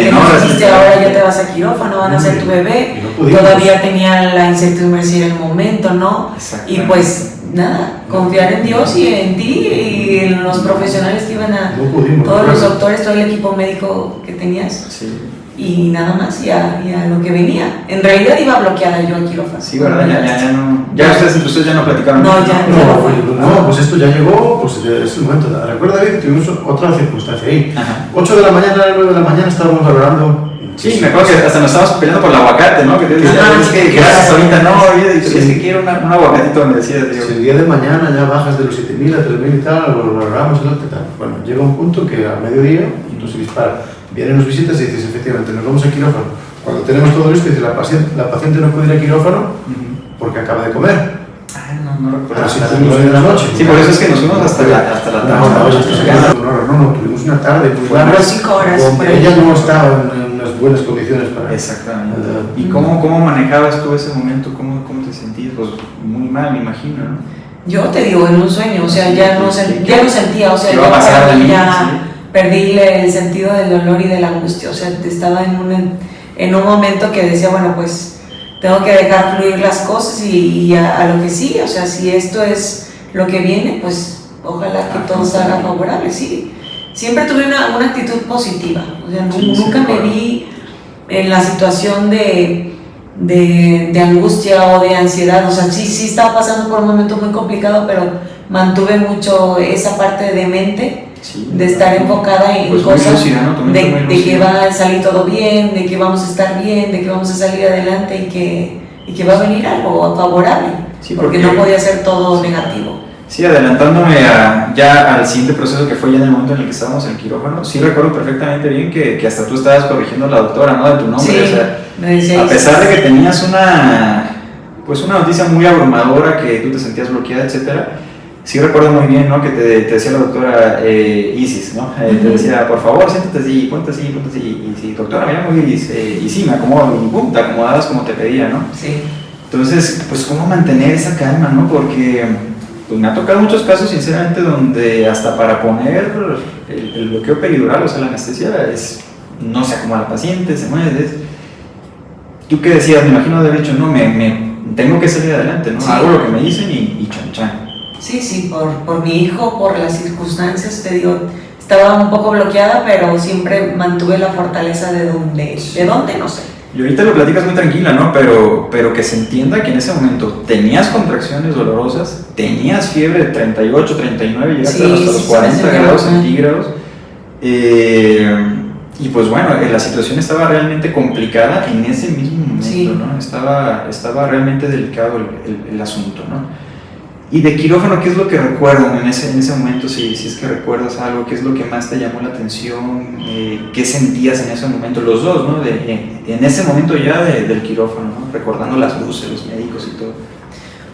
[SPEAKER 3] que nos dijiste ahora ya te vas a quirófano, van a ser tu bebé,
[SPEAKER 2] Y no pudimos.
[SPEAKER 3] todavía tenía la incertidumbre si era el momento, ¿no? Y pues nada, confiar en Dios y en ti y en los profesionales que iban a,
[SPEAKER 2] No pudimos.
[SPEAKER 3] todos los doctores, todo el equipo médico que tenías
[SPEAKER 1] Sí,
[SPEAKER 3] y nada más, y a lo que venía. En realidad iba bloqueada yo a quirófano.
[SPEAKER 1] sí, ¿verdad? Ya no. Ya ustedes entre ustedes ya no platicaron.
[SPEAKER 3] No, ya.
[SPEAKER 2] No, pues esto ya llegó, pues es el momento. Recuerda, David, que tuvimos otra circunstancia ahí.
[SPEAKER 1] Ajá.
[SPEAKER 2] 8 de la mañana, 9 de la mañana estábamos valorando.
[SPEAKER 1] Sí, me acuerdo que hasta nos estábamos peleando por el aguacate, ¿no? Que te decía,
[SPEAKER 3] Ajá,
[SPEAKER 1] es que
[SPEAKER 3] sí,
[SPEAKER 1] gracias
[SPEAKER 3] claro.
[SPEAKER 1] ahorita, no, oye,
[SPEAKER 2] Sí.
[SPEAKER 1] es que quiero un aguacatito, me decía,
[SPEAKER 2] Si
[SPEAKER 1] tío.
[SPEAKER 2] el día de mañana ya bajas de los 7.000 a 3.000 y tal, lo valoramos, tal. Bueno, llega un punto que a mediodía, entonces se dispara. Vienen los visitas y dices, efectivamente, nos vamos a quirófano. Cuando tenemos todo esto, dice, la paciente no puede ir a quirófano porque acaba de comer.
[SPEAKER 1] Ah, no recuerdo.
[SPEAKER 2] Pero si tuvimos en la noche.
[SPEAKER 1] Sí, por eso es que nos fuimos hasta la
[SPEAKER 2] No, tuvimos una tarde muy larga.
[SPEAKER 3] Fueron 5 horas.
[SPEAKER 2] Donde ella no estaba en unas buenas condiciones para.
[SPEAKER 1] Exactamente. ¿Y cómo manejabas tú ese momento? ¿Cómo te sentías? Pues muy mal, me imagino, ¿no?
[SPEAKER 3] Yo te digo, en un sueño, o sea, ya no sentía, o sea,
[SPEAKER 1] ¿Qué va a
[SPEAKER 3] ya
[SPEAKER 1] pasar
[SPEAKER 3] para
[SPEAKER 1] de
[SPEAKER 3] mí
[SPEAKER 1] mí?
[SPEAKER 3] ya
[SPEAKER 1] Sí.
[SPEAKER 3] perdí el sentido del dolor y de la angustia, o sea, estaba en un momento que decía, bueno, pues tengo que dejar fluir las cosas y a lo que sigue, o sea, si esto es lo que viene, pues ojalá que todo salga favorable, sí. Siempre tuve una actitud positiva, o sea, nunca me vi en la situación de angustia o de ansiedad, o sea, sí estaba pasando por un momento muy complicado, pero mantuve mucho esa parte de mente
[SPEAKER 1] Sí,
[SPEAKER 3] de estar enfocada en
[SPEAKER 1] pues
[SPEAKER 3] cosas
[SPEAKER 1] lúcida, ¿no?
[SPEAKER 3] de que va a salir todo bien, de que vamos a estar bien, de que vamos a salir adelante y que va a venir algo favorable,
[SPEAKER 1] Sí,
[SPEAKER 3] porque no podía ser todo negativo.
[SPEAKER 1] Sí, adelantándome ya al siguiente proceso que fue ya en el momento en el que estábamos en el quirófano, sí recuerdo perfectamente bien que hasta tú estabas corrigiendo a la doctora, ¿no? De tu nombre,
[SPEAKER 3] Sí,
[SPEAKER 1] o sea,
[SPEAKER 3] me decía,
[SPEAKER 1] a pesar de que tenías una noticia muy abrumadora, que tú te sentías bloqueada, etcétera, sí recuerdo muy bien, ¿no? Que te decía la doctora Isis, ¿no? Te decía, por favor, siéntate así, ponte así, y sí, doctora, me llamo Isis, y sí, me acomodo, y pum, te acomodabas como te pedía, ¿no?
[SPEAKER 3] Sí.
[SPEAKER 1] Entonces, pues, ¿cómo mantener esa calma, no? Porque pues, me ha tocado muchos casos, sinceramente, donde hasta para poner el bloqueo peridural, o sea, la anestesia, no se acomoda la paciente, se mueve. ¿Tú qué decías? Me imagino haber dicho, no, me tengo que salir adelante, ¿no? Sí. Hago lo que me dicen y chan chan.
[SPEAKER 3] Sí, por mi hijo, por las circunstancias, te digo, estaba un poco bloqueada, pero siempre mantuve la fortaleza de dónde, no sé.
[SPEAKER 1] Y ahorita lo platicas muy tranquila, ¿no? Pero que se entienda que en ese momento tenías contracciones dolorosas, tenías fiebre de 38, 39, llegaste hasta los 40 grados centígrados. Y pues bueno, la situación estaba realmente complicada en ese mismo momento, ¿no? Estaba realmente delicado el asunto, ¿no? Y de quirófano, ¿qué es lo que recuerdo en ese momento? Si es que recuerdas algo, ¿qué es lo que más te llamó la atención? ¿Qué sentías en ese momento? Los dos, ¿no? En ese momento ya del quirófano, ¿no? Recordando las luces, los médicos y todo.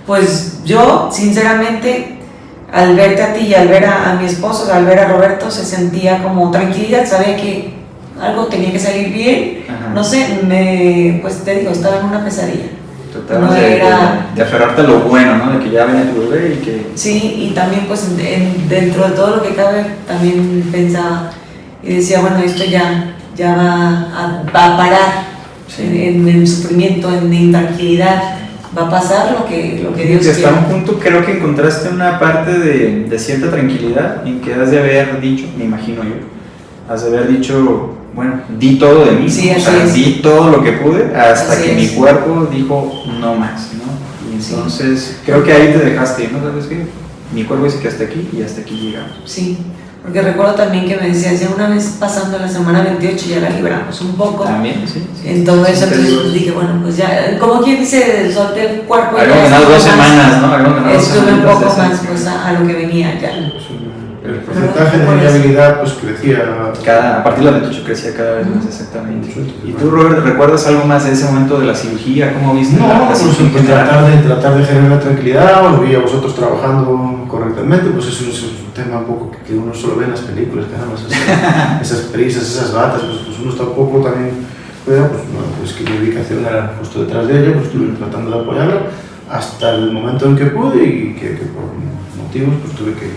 [SPEAKER 3] Pues yo, sinceramente, al verte a ti y al ver a mi esposo, al ver a Roberto, se sentía como tranquilidad, sabía que algo tenía que salir bien. Ajá. No sé, pues te digo, estaba en una pesadilla.
[SPEAKER 1] No de aferrarte a lo bueno, ¿no? De que ya venía tu bebé y que...
[SPEAKER 3] Sí, y también pues dentro de todo lo que cabe, también pensaba y decía, bueno, esto ya va a parar, sí, en el sufrimiento, en la intranquilidad, va a pasar lo que Dios quiere.
[SPEAKER 1] Hasta un punto creo que encontraste una parte de cierta tranquilidad en que has de haber dicho, me imagino yo, has de haber dicho... Bueno, di todo de mí,
[SPEAKER 3] sí,
[SPEAKER 1] ¿no? O sea, di todo lo que pude hasta que mi cuerpo dijo no más, ¿no? Y entonces creo que ahí te dejaste, ¿no? ¿Sabes qué? Mi cuerpo dice que hasta aquí y hasta aquí llegamos.
[SPEAKER 3] Sí, porque recuerdo también que me decías, ya una vez pasando la semana 28 ya la libramos un poco.
[SPEAKER 1] También, sí.
[SPEAKER 3] En todo eso, entonces dije, bueno, pues ya, como quien dice, solté el cuerpo.
[SPEAKER 1] Habíamos ganado 2 semanas, ¿no? Habíamos ganado 2 semanas.
[SPEAKER 3] Estuve un poco más pues, a lo que venía ya.
[SPEAKER 2] El porcentaje de viabilidad pues crecía
[SPEAKER 1] a partir del 28 crecía cada vez más, exactamente. ¿Y tú, Robert, recuerdas algo más de ese momento de la cirugía? ¿Cómo viste la cirugía?
[SPEAKER 2] Pues tratar de generar tranquilidad, os vi a vosotros trabajando correctamente, pues eso es un tema un poco que uno solo ve en las películas, que nada más esas prisas, esas batas, pues uno está un poco también, pues que mi ubicación era justo detrás de ella, pues estuve tratando de apoyarla hasta el momento en que pude y que por motivos pues tuve que...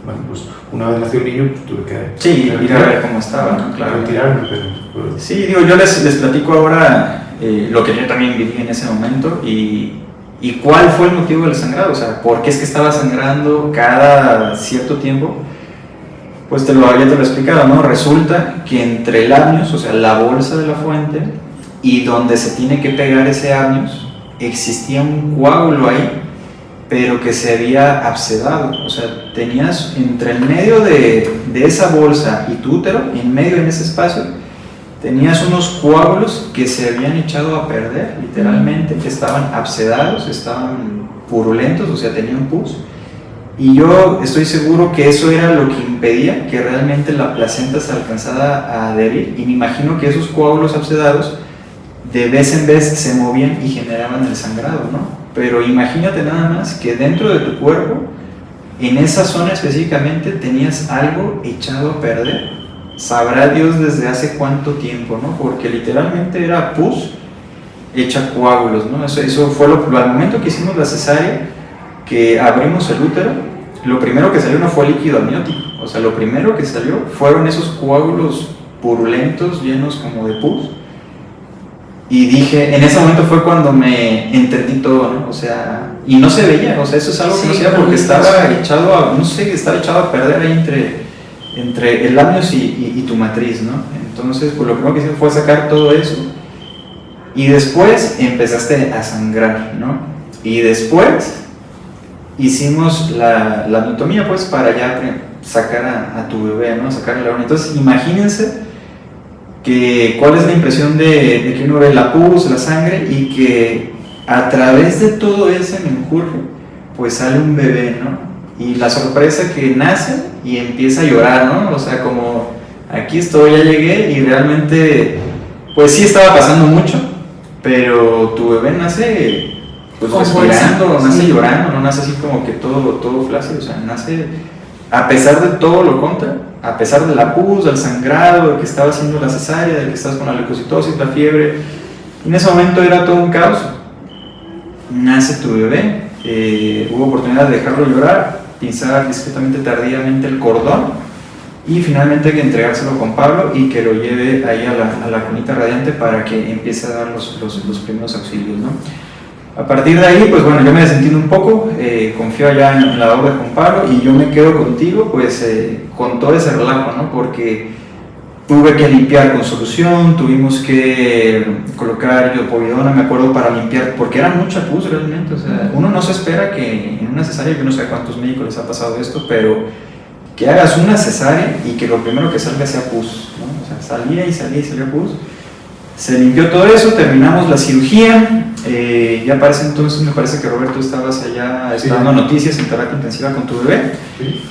[SPEAKER 2] Bueno, pues una vez nació el niño, pues tuve que
[SPEAKER 1] ir a ver cómo estaba, ¿no? Claro.
[SPEAKER 2] Retirarme, pero...
[SPEAKER 1] Sí, digo, yo les platico ahora lo que yo también viví en ese momento y cuál fue el motivo del sangrado, o sea, por qué es que estaba sangrando cada cierto tiempo. Pues ya te lo he explicado, ¿no? Resulta que entre el amnios, o sea, la bolsa de la fuente y donde se tiene que pegar ese amnios, existía un coágulo ahí, pero que se había abscedado, o sea, tenías entre el medio de esa bolsa y tu útero, en medio en ese espacio, tenías unos coágulos que se habían echado a perder, literalmente, que estaban abscedados, estaban purulentos, o sea, tenían pus, y yo estoy seguro que eso era lo que impedía que realmente la placenta se alcanzara a adherir, y me imagino que esos coágulos abscedados de vez en vez se movían y generaban el sangrado, ¿no? Pero imagínate nada más que dentro de tu cuerpo, en esa zona específicamente, tenías algo echado a perder. Sabrá Dios desde hace cuánto tiempo, ¿no? Porque literalmente era pus hecha coágulos, ¿no? Eso fue al momento que hicimos la cesárea, que abrimos el útero, lo primero que salió no fue líquido amniótico, o sea, lo primero que salió fueron esos coágulos purulentos, llenos como de pus. Y dije, en ese momento fue cuando me entendí todo, ¿no? O sea, y no se veía, o sea, eso es algo que no se veía porque estaba echado a perder ahí entre el amnios y tu matriz, ¿no? Entonces, pues lo primero que hice fue sacar todo eso y después empezaste a sangrar, ¿no? Y después hicimos la anatomía, pues, para ya sacar a tu bebé, ¿no? Sacar el león. Entonces, imagínense cuál es la impresión de que uno ve la pus, la sangre, y que a través de todo ese menjurje, pues sale un bebé, ¿no? Y la sorpresa que nace y empieza a llorar, ¿no? O sea, como, aquí estoy, ya llegué, y realmente, pues sí estaba pasando mucho, pero tu bebé nace, pues respirando, nace llorando, no nace así como que todo flácido, o sea, nace a pesar de todo lo contra, a pesar de la pus, del sangrado, de que estaba haciendo la cesárea, de que estás con la leucocitosis, la fiebre. En ese momento era todo un caos. Nace tu bebé, hubo oportunidad de dejarlo llorar, pinzar discretamente, tardíamente el cordón, y finalmente hay que entregárselo con Pablo y que lo lleve ahí a la cunita radiante para que empiece a dar los primeros auxilios, ¿no? A partir de ahí, pues bueno, yo me desentiendo un poco, confío allá en la labor de Juan Pablo, y yo me quedo contigo, pues con todo ese relajo, ¿no? Porque tuve que limpiar con solución, tuvimos que colocar hidropovidona, me acuerdo, para limpiar, porque era mucha pus realmente, o sea, uno no se espera que en una cesárea, yo no sé a cuántos médicos les ha pasado esto, pero que hagas una cesárea y que lo primero que salga sea pus, ¿no? O sea, salía pus. Se limpió todo eso, terminamos la cirugía, ya para ese entonces me parece que Roberto estabas allá dando noticias en terapia intensiva con tu bebé.
[SPEAKER 2] Sí.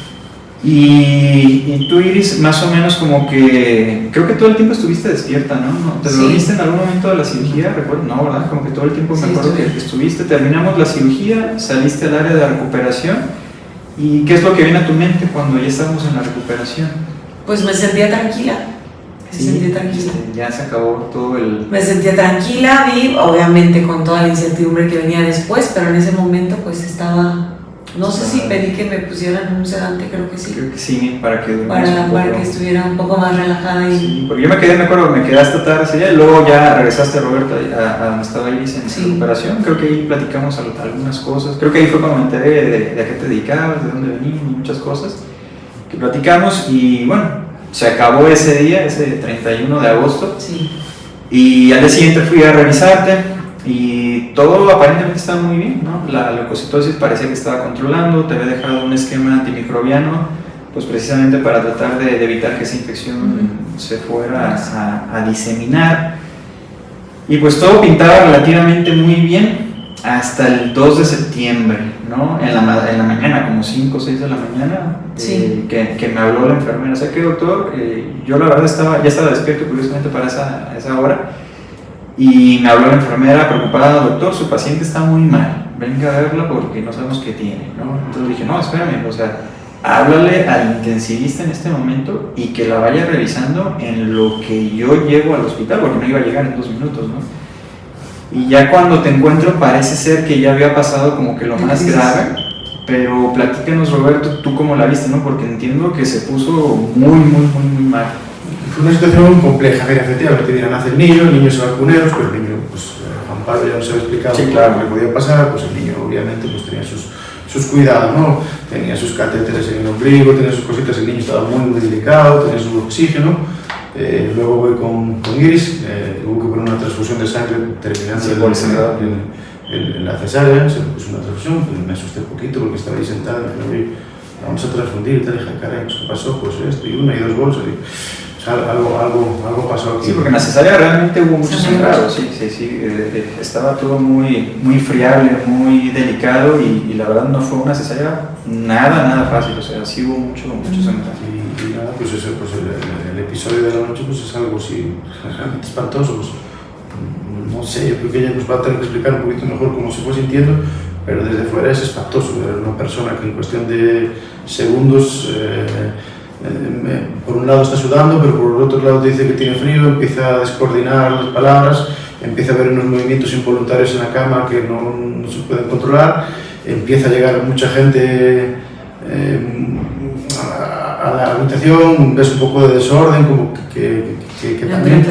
[SPEAKER 1] Y tú, Iris, más o menos como que, creo que todo el tiempo estuviste despierta, ¿no? ¿Te dormiste en algún momento de la cirugía? Recuerdo, no, ¿verdad? Como que todo el tiempo me acuerdo que estuviste, terminamos la cirugía, saliste al área de recuperación. ¿Y qué es lo que viene a tu mente cuando ya estamos en la recuperación?
[SPEAKER 3] Pues me sentía tranquila.
[SPEAKER 1] Ya se acabó todo el...
[SPEAKER 3] Me sentía tranquila, obviamente con toda la incertidumbre que venía después, pero en ese momento pues estaba... No sé si pedí que me pusieran un sedante, creo que sí.
[SPEAKER 1] Creo que sí, para que durmieras un poco.
[SPEAKER 3] Para que estuviera un poco más relajada.
[SPEAKER 1] Sí, porque yo me quedé hasta tarde ese día, y luego ya regresaste, Roberto, a donde estaba Iris en recuperación. Creo que ahí platicamos algunas cosas. Creo que ahí fue cuando me enteré de a qué te dedicabas, de dónde venías y muchas cosas que platicamos. Y bueno, se acabó ese día, ese 31 de agosto.
[SPEAKER 3] Sí.
[SPEAKER 1] Y al día siguiente fui a revisarte. Y todo aparentemente estaba muy bien, ¿no? La leucocitosis parecía que estaba controlando, te había dejado un esquema antimicrobiano, pues precisamente para tratar de evitar que esa infección se fuera a diseminar. Y pues todo pintaba relativamente muy bien hasta el 2 de septiembre, ¿no? En la mañana, como 5 o 6 de la mañana, que me habló la enfermera. ¿Sabes qué, doctor? Yo la verdad ya estaba despierto curiosamente para esa hora. Y me habló la enfermera preocupada: doctor, su paciente está muy mal, venga a verla porque no sabemos qué tiene, ¿no? Entonces dije, no, espérame, o sea, háblale al intensivista en este momento y que la vaya revisando en lo que yo llego al hospital, porque no iba a llegar en 2 minutos, ¿no? Y ya cuando te encuentro parece ser que ya había pasado como que lo más grave, pero platícanos, Roberto, tú cómo la viste, ¿no? Porque entiendo que se puso muy mal.
[SPEAKER 2] Fue una situación compleja. Mira, efectivamente, nace el niño se va a cuneros, pero el niño, pues Juan Pablo ya nos había explicado lo que podía pasar, pues el niño obviamente pues tenía sus cuidados, ¿no? Tenía sus catéteres en el ombligo, tenía sus cositas, el niño estaba muy delicado, tenía su oxígeno. Luego voy con Iris, hubo que poner una transfusión de sangre terminando en la cesárea, se me puso una transfusión, pues me asusté un poquito porque estaba ahí sentada, y dije, vamos a transfundir, y te dije, caray, ¿qué pasó? Pues esto, y 1 y 2 bolsas. Algo pasó aquí.
[SPEAKER 1] Sí, porque en la cesárea realmente hubo mucho sangrado, sí, estaba todo muy friable, muy delicado, y la verdad no fue una cesárea nada fácil, o sea, sí hubo mucho sangrado.
[SPEAKER 2] Y nada, pues eso, pues el episodio de la noche pues es algo así realmente espantoso, pues, no sé, yo creo que ella nos va a tener que explicar un poquito mejor cómo se fue sintiendo, pero desde fuera es espantoso ver una persona que en cuestión de segundos por un lado está sudando, pero por el otro lado te dice que tiene frío, empieza a descoordinar las palabras, empieza a ver unos movimientos involuntarios en la cama que no se pueden controlar, empieza a llegar mucha gente a la habitación, ves un poco de desorden, como que también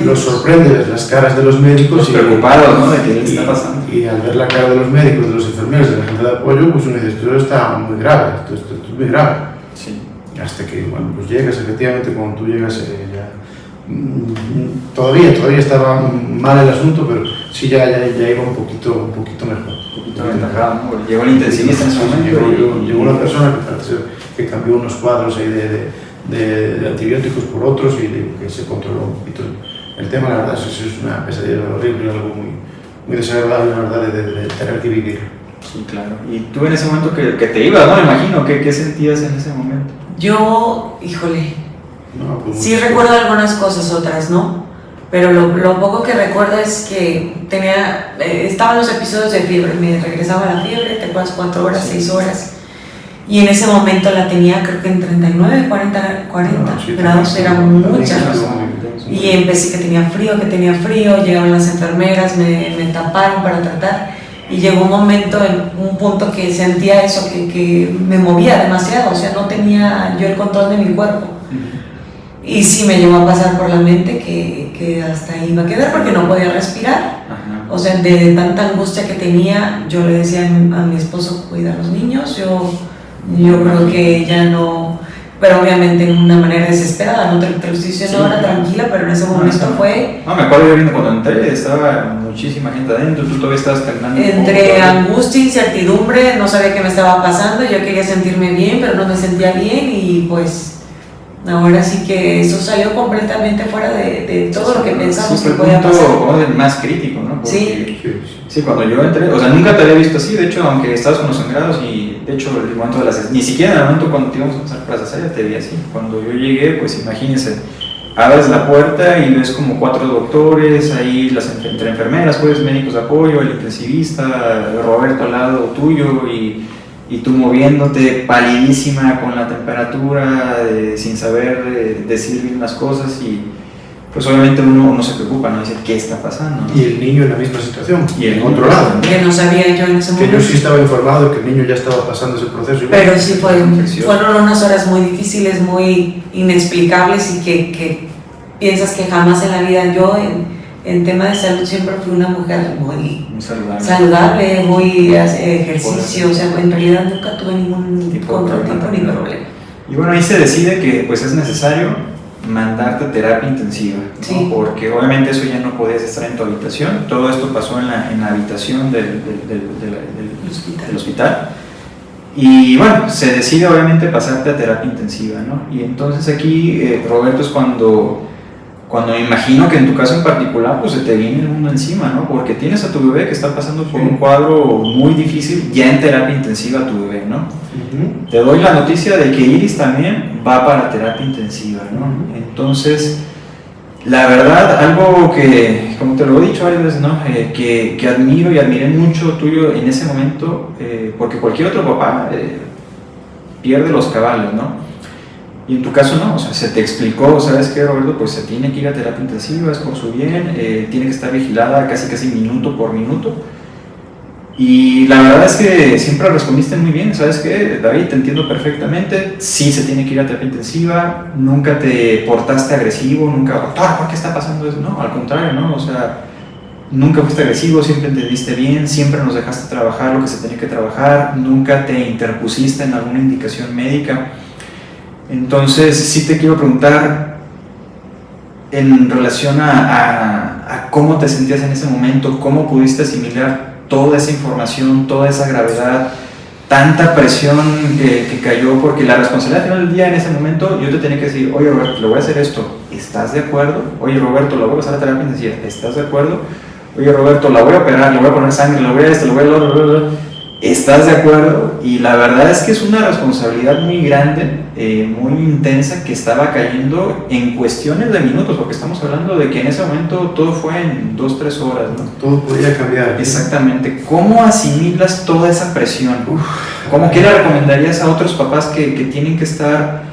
[SPEAKER 2] los sorprende las caras de los médicos.
[SPEAKER 1] Preocupados, ¿no? De qué le está pasando.
[SPEAKER 2] Y al ver la cara de los médicos, de los enfermeros, de la gente de apoyo, pues uno dice, esto está muy grave, esto es muy grave.
[SPEAKER 1] Sí.
[SPEAKER 2] Hasta que, bueno, pues llegas, efectivamente, cuando tú llegas todavía estaba mal el asunto, pero sí ya iba un poquito mejor.
[SPEAKER 1] Un poquito aventajado, ¿no? Llegó el intensivista en ese momento.
[SPEAKER 2] Llegó una persona que parece ser que cambió unos cuadros ahí de antibióticos por otros y que se controló un poquito el tema. La verdad es una pesadilla horrible, algo muy desagradable, la verdad, de tener que vivir.
[SPEAKER 1] Sí, claro. Y tú en ese momento que te ibas, ¿no? Me imagino, ¿qué sentías en ese momento?
[SPEAKER 3] Yo, híjole,
[SPEAKER 2] No, pues
[SPEAKER 3] sí recuerdo algunas cosas, otras no, pero lo poco que recuerdo es que estaban los episodios de fiebre, me regresaba la fiebre, te acuerdas, 4 horas, 6 horas, y en ese momento la tenía creo que en 39, 40 grados, eran muchas. Y empecé que tenía frío, llegaron las enfermeras, me taparon para tratar, y llegó un momento, un punto que sentía eso, que me movía demasiado, o sea, no tenía yo el control de mi cuerpo. Y sí me llegó a pasar por la mente que hasta ahí iba a quedar porque no podía respirar.
[SPEAKER 1] Ajá.
[SPEAKER 3] O sea, de tanta angustia que tenía, yo le decía a mi esposo, cuida a los niños, yo creo que ya no, pero obviamente en una manera desesperada, no te lo estoy diciendo ahora tranquila, pero en ese momento fue...
[SPEAKER 1] No, me acuerdo yo viendo cuando entré, estaba muchísima gente adentro, tú todavía estabas temblando.
[SPEAKER 3] Entre angustia, incertidumbre, no sabía qué me estaba pasando, yo quería sentirme bien, pero no me sentía bien y pues... Ahora sí que eso salió completamente fuera de todo lo que pensamos que podía pasar.
[SPEAKER 1] Fue el más crítico, ¿no? Porque,
[SPEAKER 3] sí,
[SPEAKER 1] cuando yo entré, o sea, nunca te había visto así, de hecho, aunque estabas con los sangrados y de hecho el momento de ni siquiera en el momento cuando te íbamos a pasar para la cesárea te vi así. Cuando yo llegué, pues imagínense, abres la puerta y ves como 4 doctores, ahí entre enfermeras, pues médicos de apoyo, el intensivista, Roberto al lado tuyo y tú moviéndote palidísima con la temperatura, sin saber decir bien las cosas y pues obviamente uno se preocupa, ¿no? Dice, ¿qué está pasando?
[SPEAKER 2] Y el niño en la misma situación,
[SPEAKER 1] y el
[SPEAKER 2] otro lado.
[SPEAKER 3] Que no sabía yo en ese momento.
[SPEAKER 2] Que yo sí estaba informado de que el niño ya estaba pasando ese proceso.
[SPEAKER 3] Pero sí fueron unas horas muy difíciles, muy inexplicables y que piensas que jamás en la vida yo en tema de salud siempre fui una mujer muy saludable, muy ejercicio, o sea, en realidad nunca tuve ningún contratiempo ni problema.
[SPEAKER 1] Y bueno, ahí se decide que pues es necesario mandarte a terapia intensiva, ¿no?
[SPEAKER 3] Sí.
[SPEAKER 1] Porque obviamente eso ya no podías estar en tu habitación, todo esto pasó en la habitación del hospital. Y bueno, se decide obviamente pasarte a terapia intensiva, ¿no? Y entonces aquí, Roberto, es cuando me imagino que en tu caso en particular pues se te viene el mundo encima, ¿no? Porque tienes a tu bebé que está pasando por un cuadro muy difícil, ya en terapia intensiva tu bebé, ¿no? Te doy la noticia de que Iris también va para terapia intensiva, ¿no? Entonces, la verdad, algo que, como te lo he dicho varias veces, ¿no? Que admiro y admiré mucho tuyo en ese momento, porque cualquier otro papá pierde los caballos, ¿no? Y en tu caso no, o sea, se te explicó, ¿sabes qué, Roberto? Pues se tiene que ir a terapia intensiva, es por su bien, tiene que estar vigilada casi minuto por minuto. Y la verdad es que siempre respondiste muy bien, ¿sabes qué, David? Te entiendo perfectamente, sí se tiene que ir a terapia intensiva, nunca te portaste agresivo, nunca, doctor, ¿por qué está pasando eso? No, al contrario, ¿no? O sea, nunca fuiste agresivo, siempre entendiste bien, siempre nos dejaste trabajar lo que se tenía que trabajar, nunca te interpusiste en alguna indicación médica. Entonces, sí te quiero preguntar en relación a cómo te sentías en ese momento, cómo pudiste asimilar toda esa información, toda esa gravedad, tanta presión que cayó, porque la responsabilidad al final del día en ese momento, yo te tenía que decir, oye Roberto, le voy a hacer esto, ¿estás de acuerdo? Oye Roberto, la voy a pasar a terapia intensiva, ¿estás de acuerdo? Oye Roberto, la voy a operar, le voy a poner sangre, le voy a esto, le voy a lo. ¿Estás de acuerdo? Y la verdad es que es una responsabilidad muy grande, muy intensa, que estaba cayendo en cuestiones de minutos, porque estamos hablando de que en ese momento todo fue en 2-3 horas, ¿no?
[SPEAKER 2] Todo podía cambiar.
[SPEAKER 1] Exactamente. ¿Cómo asimilas toda esa presión? ¿Cómo qué le recomendarías a otros papás que tienen que estar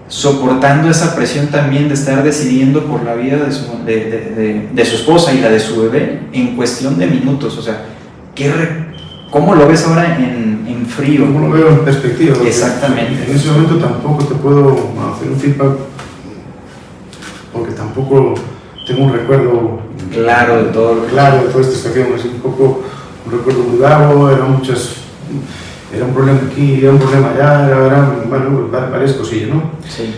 [SPEAKER 1] soportando esa presión también de estar decidiendo por la vida de su esposa y la de su bebé en cuestión de minutos? O sea, ¿cómo lo ves ahora en frío?
[SPEAKER 2] ¿Cómo lo veo en perspectiva?
[SPEAKER 1] Exactamente.
[SPEAKER 2] En ese momento tampoco te puedo hacer un feedback porque tampoco tengo un recuerdo
[SPEAKER 1] claro de todo
[SPEAKER 2] esta estación. Es un poco un recuerdo muy vago, era un problema aquí, era un problema allá, eran varias cosillas, ¿no?
[SPEAKER 1] Sí.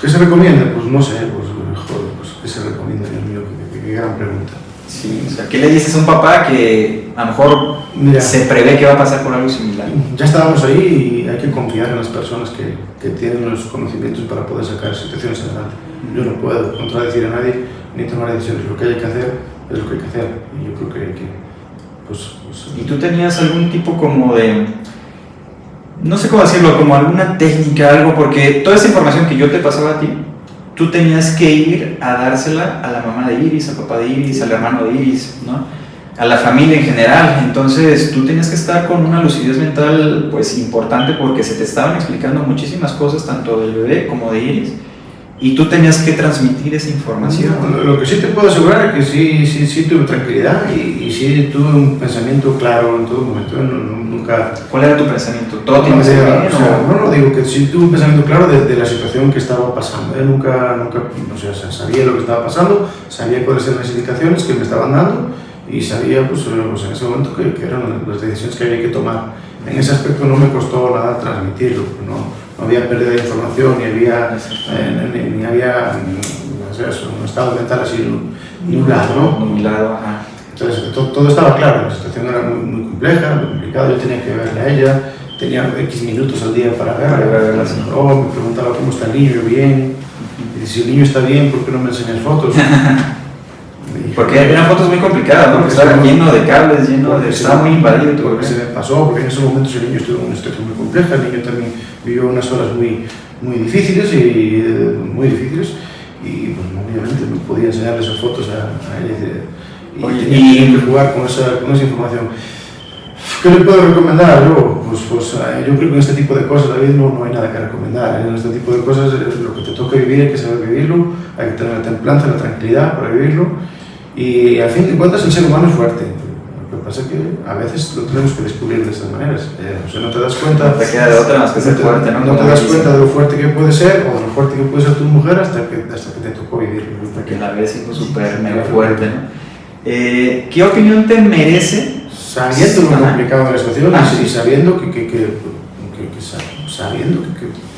[SPEAKER 2] ¿Qué se recomienda? Pues no sé, pues ¿qué se recomienda? Dios mío, qué gran pregunta.
[SPEAKER 1] Sí, o sea, ¿qué le dices a un papá que a lo mejor
[SPEAKER 2] Mira,
[SPEAKER 1] se prevé que va a pasar por algo similar?
[SPEAKER 2] ya estábamos ahí y hay que confiar en las personas que tienen los conocimientos para poder sacar situaciones adelante. Yo no puedo contradecir a nadie ni tomar decisiones. Lo que hay que hacer es lo que hay que hacer. Y yo creo que hay que...
[SPEAKER 1] ¿Y tú tenías algún tipo como de, no sé cómo decirlo, como alguna técnica, algo? Porque toda esa información que yo te pasaba a ti, tú tenías que ir a dársela a la mamá de Iris, al papá de Iris, al hermano de Iris, ¿no? A la familia en general. Entonces tú tenías que estar con una lucidez mental pues importante, porque se te estaban explicando muchísimas cosas, tanto del bebé como de Iris, y tú tenías que transmitir esa información.
[SPEAKER 2] Lo que sí te puedo asegurar es que sí tuve tranquilidad y sí tuve un pensamiento claro en todo momento. Nunca...
[SPEAKER 1] ¿Cuál era tu pensamiento? ¿Todo tiene que ser bien?
[SPEAKER 2] No, digo que sí tuve un pensamiento claro de la situación que estaba pasando. Nunca, o sea, sabía lo que estaba pasando, sabía cuáles eran las indicaciones que me estaban dando y sabía pues en ese momento que eran las decisiones que había que tomar. En ese aspecto no me costó nada transmitirlo, no había pérdida de información, ni había un estado mental así nublado, ¿no?
[SPEAKER 1] Nublado, ajá.
[SPEAKER 2] Entonces todo estaba claro, la situación era muy compleja, muy complicada, yo tenía que verle a ella, tenía X minutos al día para verla,
[SPEAKER 1] sí.
[SPEAKER 2] me preguntaba cómo está el niño, bien, y si el niño está bien, ¿por qué no me enseñas fotos?
[SPEAKER 1] Porque eran fotos muy complicadas, ¿no? Porque estaba lleno de cables, estaba muy invadido todo.
[SPEAKER 2] Porque se me pasó, porque en esos momentos el niño estuvo en una situación muy compleja, el niño también vivió unas horas muy difíciles y pues obviamente no podía enseñarle esas fotos a ella y tenía que jugar con esa información. ¿Qué le puedo recomendar yo? Pues yo creo que en este tipo de cosas, David, no hay nada que recomendar. En este tipo de cosas lo que te toca vivir hay que saber vivirlo, hay que tener la templanza, la tranquilidad para vivirlo. Y al fin de cuentas el ser humano es fuerte. Lo que pasa es que a veces lo tenemos que descubrir de estas maneras. O sea, no te das cuenta.
[SPEAKER 1] No te queda de otra más que ser fuerte, ¿no?
[SPEAKER 2] No te das cuenta de lo fuerte que puede ser o de lo fuerte que puede ser tu mujer hasta que te tocó vivirlo.
[SPEAKER 1] Hasta que la ves hijo súper mega fuerte, ¿no? ¿Qué opinión te merece?
[SPEAKER 2] Sabiendo lo complicado de la situación y sabiendo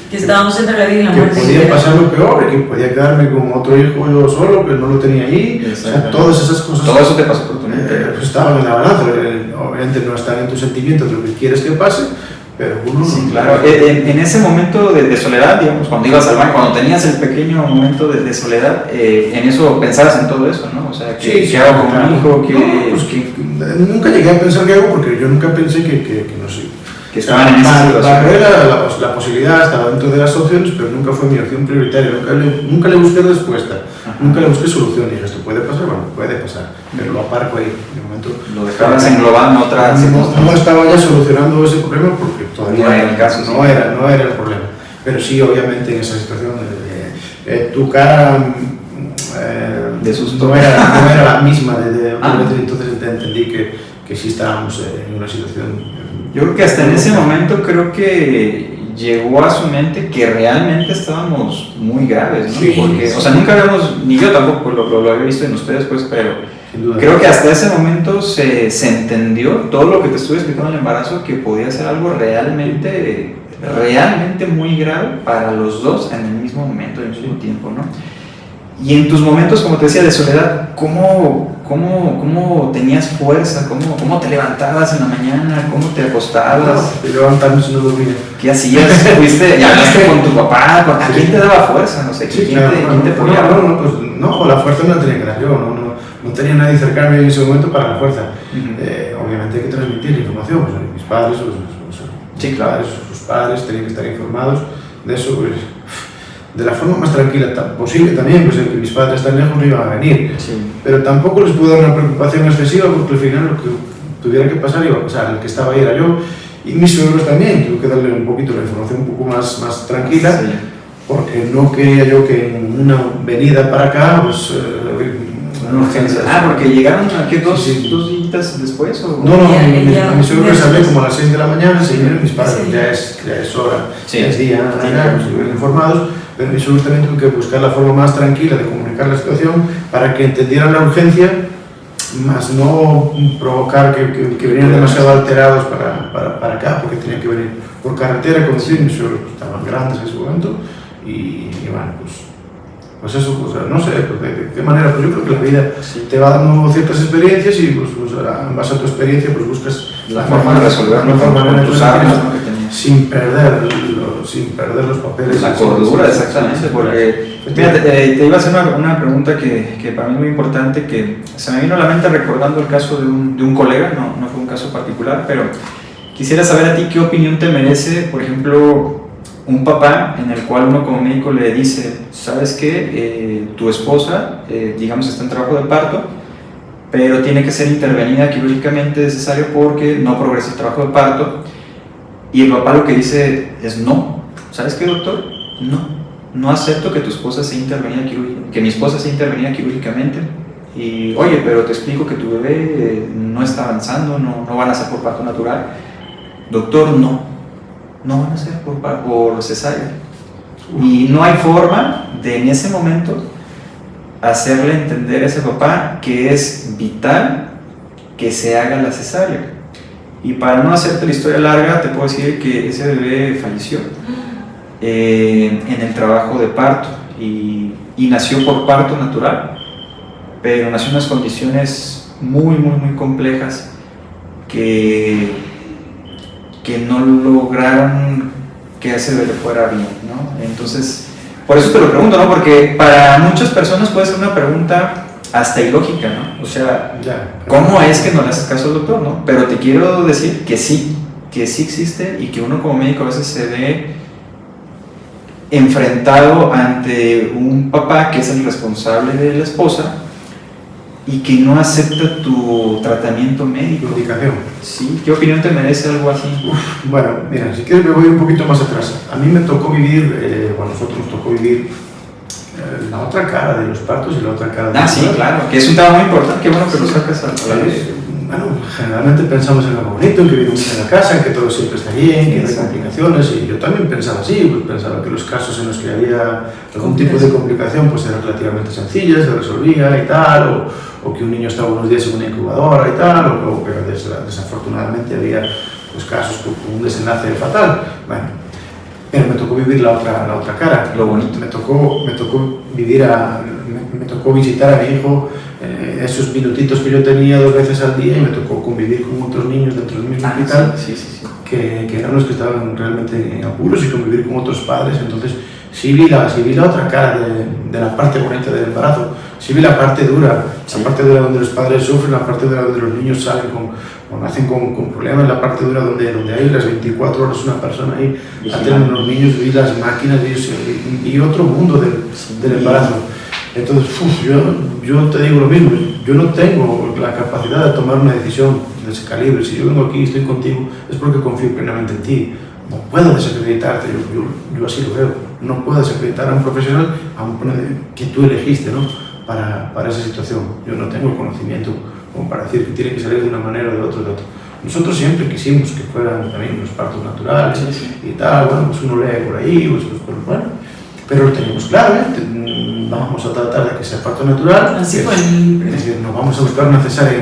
[SPEAKER 3] que estábamos entre la vida y la
[SPEAKER 2] que
[SPEAKER 3] muerte.
[SPEAKER 2] podía pasar lo peor y que podía quedarme con otro hijo yo solo, que no lo tenía ahí. O sea, todas esas cosas.
[SPEAKER 1] Todo eso te pasó por tu mente.
[SPEAKER 2] Pues estaban en la balanza. Obviamente no están en tus sentimientos lo que quieres que pase, pero uno
[SPEAKER 1] sí,
[SPEAKER 2] no.
[SPEAKER 1] Claro. En ese momento de soledad, digamos, cuando ibas al baño, cuando tenías el pequeño momento de soledad, en eso pensabas en todo eso, ¿no? O sea, ¿qué hago con mi hijo?
[SPEAKER 2] Nunca llegué a pensar qué hago porque yo nunca pensé que no sé.
[SPEAKER 1] Que estaban en esa situación.
[SPEAKER 2] La posibilidad estaba dentro de las opciones, pero nunca fue mi opción prioritaria. Nunca le busqué respuesta, nunca le busqué solución. Dije, ¿esto puede pasar? Bueno, puede pasar, pero lo aparco ahí. De momento,
[SPEAKER 1] lo dejabas englobando otra situación.
[SPEAKER 2] No estaba ya solucionando ese problema porque todavía
[SPEAKER 1] no era el caso.
[SPEAKER 2] No era el problema. Pero sí, obviamente, en esa situación, tu cara
[SPEAKER 1] de susto
[SPEAKER 2] no era la misma. Entonces entendí que sí estábamos en una situación.
[SPEAKER 1] Yo creo que hasta en ese momento creo que llegó a su mente que realmente estábamos muy graves, ¿no?
[SPEAKER 2] Sí,
[SPEAKER 1] porque, o sea, nunca habíamos, ni yo tampoco lo había visto en ustedes, pues, pero creo que hasta ese momento se entendió todo lo que te estuve explicando en el embarazo, que podía ser algo realmente muy grave para los dos en el mismo momento, en el mismo tiempo, ¿no? Y en tus momentos, como te decía, de soledad, ¿cómo tenías fuerza? ¿Cómo te levantabas en la mañana? ¿Cómo te acostabas?
[SPEAKER 2] Te levantarme si no dormía.
[SPEAKER 1] ¿Qué hacías? ¿Fuiste? ¿Ya hablaste con tu papá? ¿A quién te daba fuerza? No sé, ¿quién te apoyaba?
[SPEAKER 2] No, la fuerza no la tenía que dar yo, no tenía nadie cercano en ese momento para la fuerza. Obviamente hay que transmitir la información, pues, mis padres, sus padres tenían que estar informados de eso, pues, de la forma más tranquila posible también, pues el que mis padres están lejos no iban a venir, pero tampoco les pude dar una preocupación excesiva porque al final lo que tuviera que pasar iba a pasar, el que estaba ahí era yo y mis suegros también, tuve que darle un poquito la información un poco más tranquila, porque no quería yo que en una venida para acá, pues...
[SPEAKER 1] una urgencia. Porque llegaron aquí dos días después, ¿o?
[SPEAKER 2] No, mis suegros les hablé como a las 6 de la mañana, mis padres ya es hora, ya es día, estuvieron informados. Pero mis suegros también tuve que buscar la forma más tranquila de comunicar la situación para que entendieran la urgencia, más no provocar que venían demasiado alterados para acá, porque tenían que venir por carretera, conducir. Mis suegros estaban grandes en ese momento y bueno, pues eso, o sea, no sé, pues de qué manera, pues yo creo que la vida
[SPEAKER 1] Sí.
[SPEAKER 2] te va dando ciertas experiencias y pues en base a tu experiencia pues buscas
[SPEAKER 1] La forma de resolverlo con tus hábitos, ¿no?, que tenías.
[SPEAKER 2] sin perder los papeles.
[SPEAKER 1] La cordura, exactamente, porque mira, te iba a hacer una pregunta que para mí es muy importante, que se me vino a la mente recordando el caso de un colega, no fue un caso particular, pero quisiera saber a ti qué opinión te merece, por ejemplo, un papá en el cual uno como médico le dice, ¿sabes qué? Tu esposa, digamos, está en trabajo de parto, pero tiene que ser intervenida quirúrgicamente necesario porque no progresa el trabajo de parto. Y el papá lo que dice es no. ¿Sabes qué, doctor? No acepto que tu esposa sea intervenida que mi esposa sea intervenida quirúrgicamente. Y oye, pero te explico que tu bebé no está avanzando, no van a ser por parto natural. Doctor, no van a ser por cesárea. Y no hay forma de en ese momento hacerle entender a ese papá que es vital que se haga la cesárea. Y para no hacerte la historia larga, te puedo decir que ese bebé falleció en el trabajo de parto y nació por parto natural, pero nació en unas condiciones muy complejas que no lograron que ese bebé fuera bien, ¿no? Entonces, por eso te lo pregunto, ¿no? Porque para muchas personas puede ser una pregunta hasta ilógica, ¿no? O sea, ¿cómo es que no le haces caso al doctor, no? Pero te quiero decir que sí existe y que uno como médico a veces se ve enfrentado ante un papá que es el responsable de la esposa y que no acepta tu tratamiento médico.
[SPEAKER 2] Indicación.
[SPEAKER 1] Sí, ¿qué opinión te merece algo así?
[SPEAKER 2] Bueno, mira, si quieres me voy un poquito más atrás. A mí me tocó vivir, a nosotros nos tocó vivir la otra cara de los partos y la otra cara de los
[SPEAKER 1] sí,
[SPEAKER 2] partos.
[SPEAKER 1] claro, que es un tema muy importante, qué bueno que lo sacas a la luz.
[SPEAKER 2] Bueno, generalmente pensamos en lo bonito, en que vivimos en la casa, en que todo siempre está bien, que no hay complicaciones, y yo también pensaba así, pues pensaba que los casos en los que había algún tipo de complicación pues eran relativamente sencillas, se resolvía y tal, o que un niño estaba unos días en una incubadora y tal, pero desafortunadamente había pues, casos con un desenlace fatal. Bueno, pero me tocó vivir la otra cara.
[SPEAKER 1] Lo bonito.
[SPEAKER 2] Me tocó visitar a mi hijo esos minutitos que yo tenía 2 veces al día y me tocó convivir con otros niños dentro del mismo hospital
[SPEAKER 1] sí.
[SPEAKER 2] que eran los que estaban realmente en apuros y convivir con otros padres. Entonces sí vi la otra cara de la parte bonita del embarazo, sí vi la parte dura, la parte dura donde los padres sufren, la parte dura donde los niños salen nacen con problemas, la parte dura donde hay las 24 horas una persona ahí atendiendo a los niños, vi las máquinas, vi otro mundo del embarazo. Entonces, yo te digo lo mismo, yo no tengo la capacidad de tomar una decisión de ese calibre. Si yo vengo aquí y estoy contigo es porque confío plenamente en ti. No puedo desacreditarte, yo así lo veo. No puedo desacreditar a un profesional que tú elegiste, ¿no? para esa situación. Yo no tengo el conocimiento como para decir que tiene que salir de una manera o de otra. Nosotros siempre quisimos que fueran también los partos naturales y tal. Bueno, pues uno lee por ahí, pues bueno, pero lo tenemos claro, vamos a tratar de que sea parto natural.
[SPEAKER 3] Así fue.
[SPEAKER 2] Es decir, nos vamos a buscar una cesárea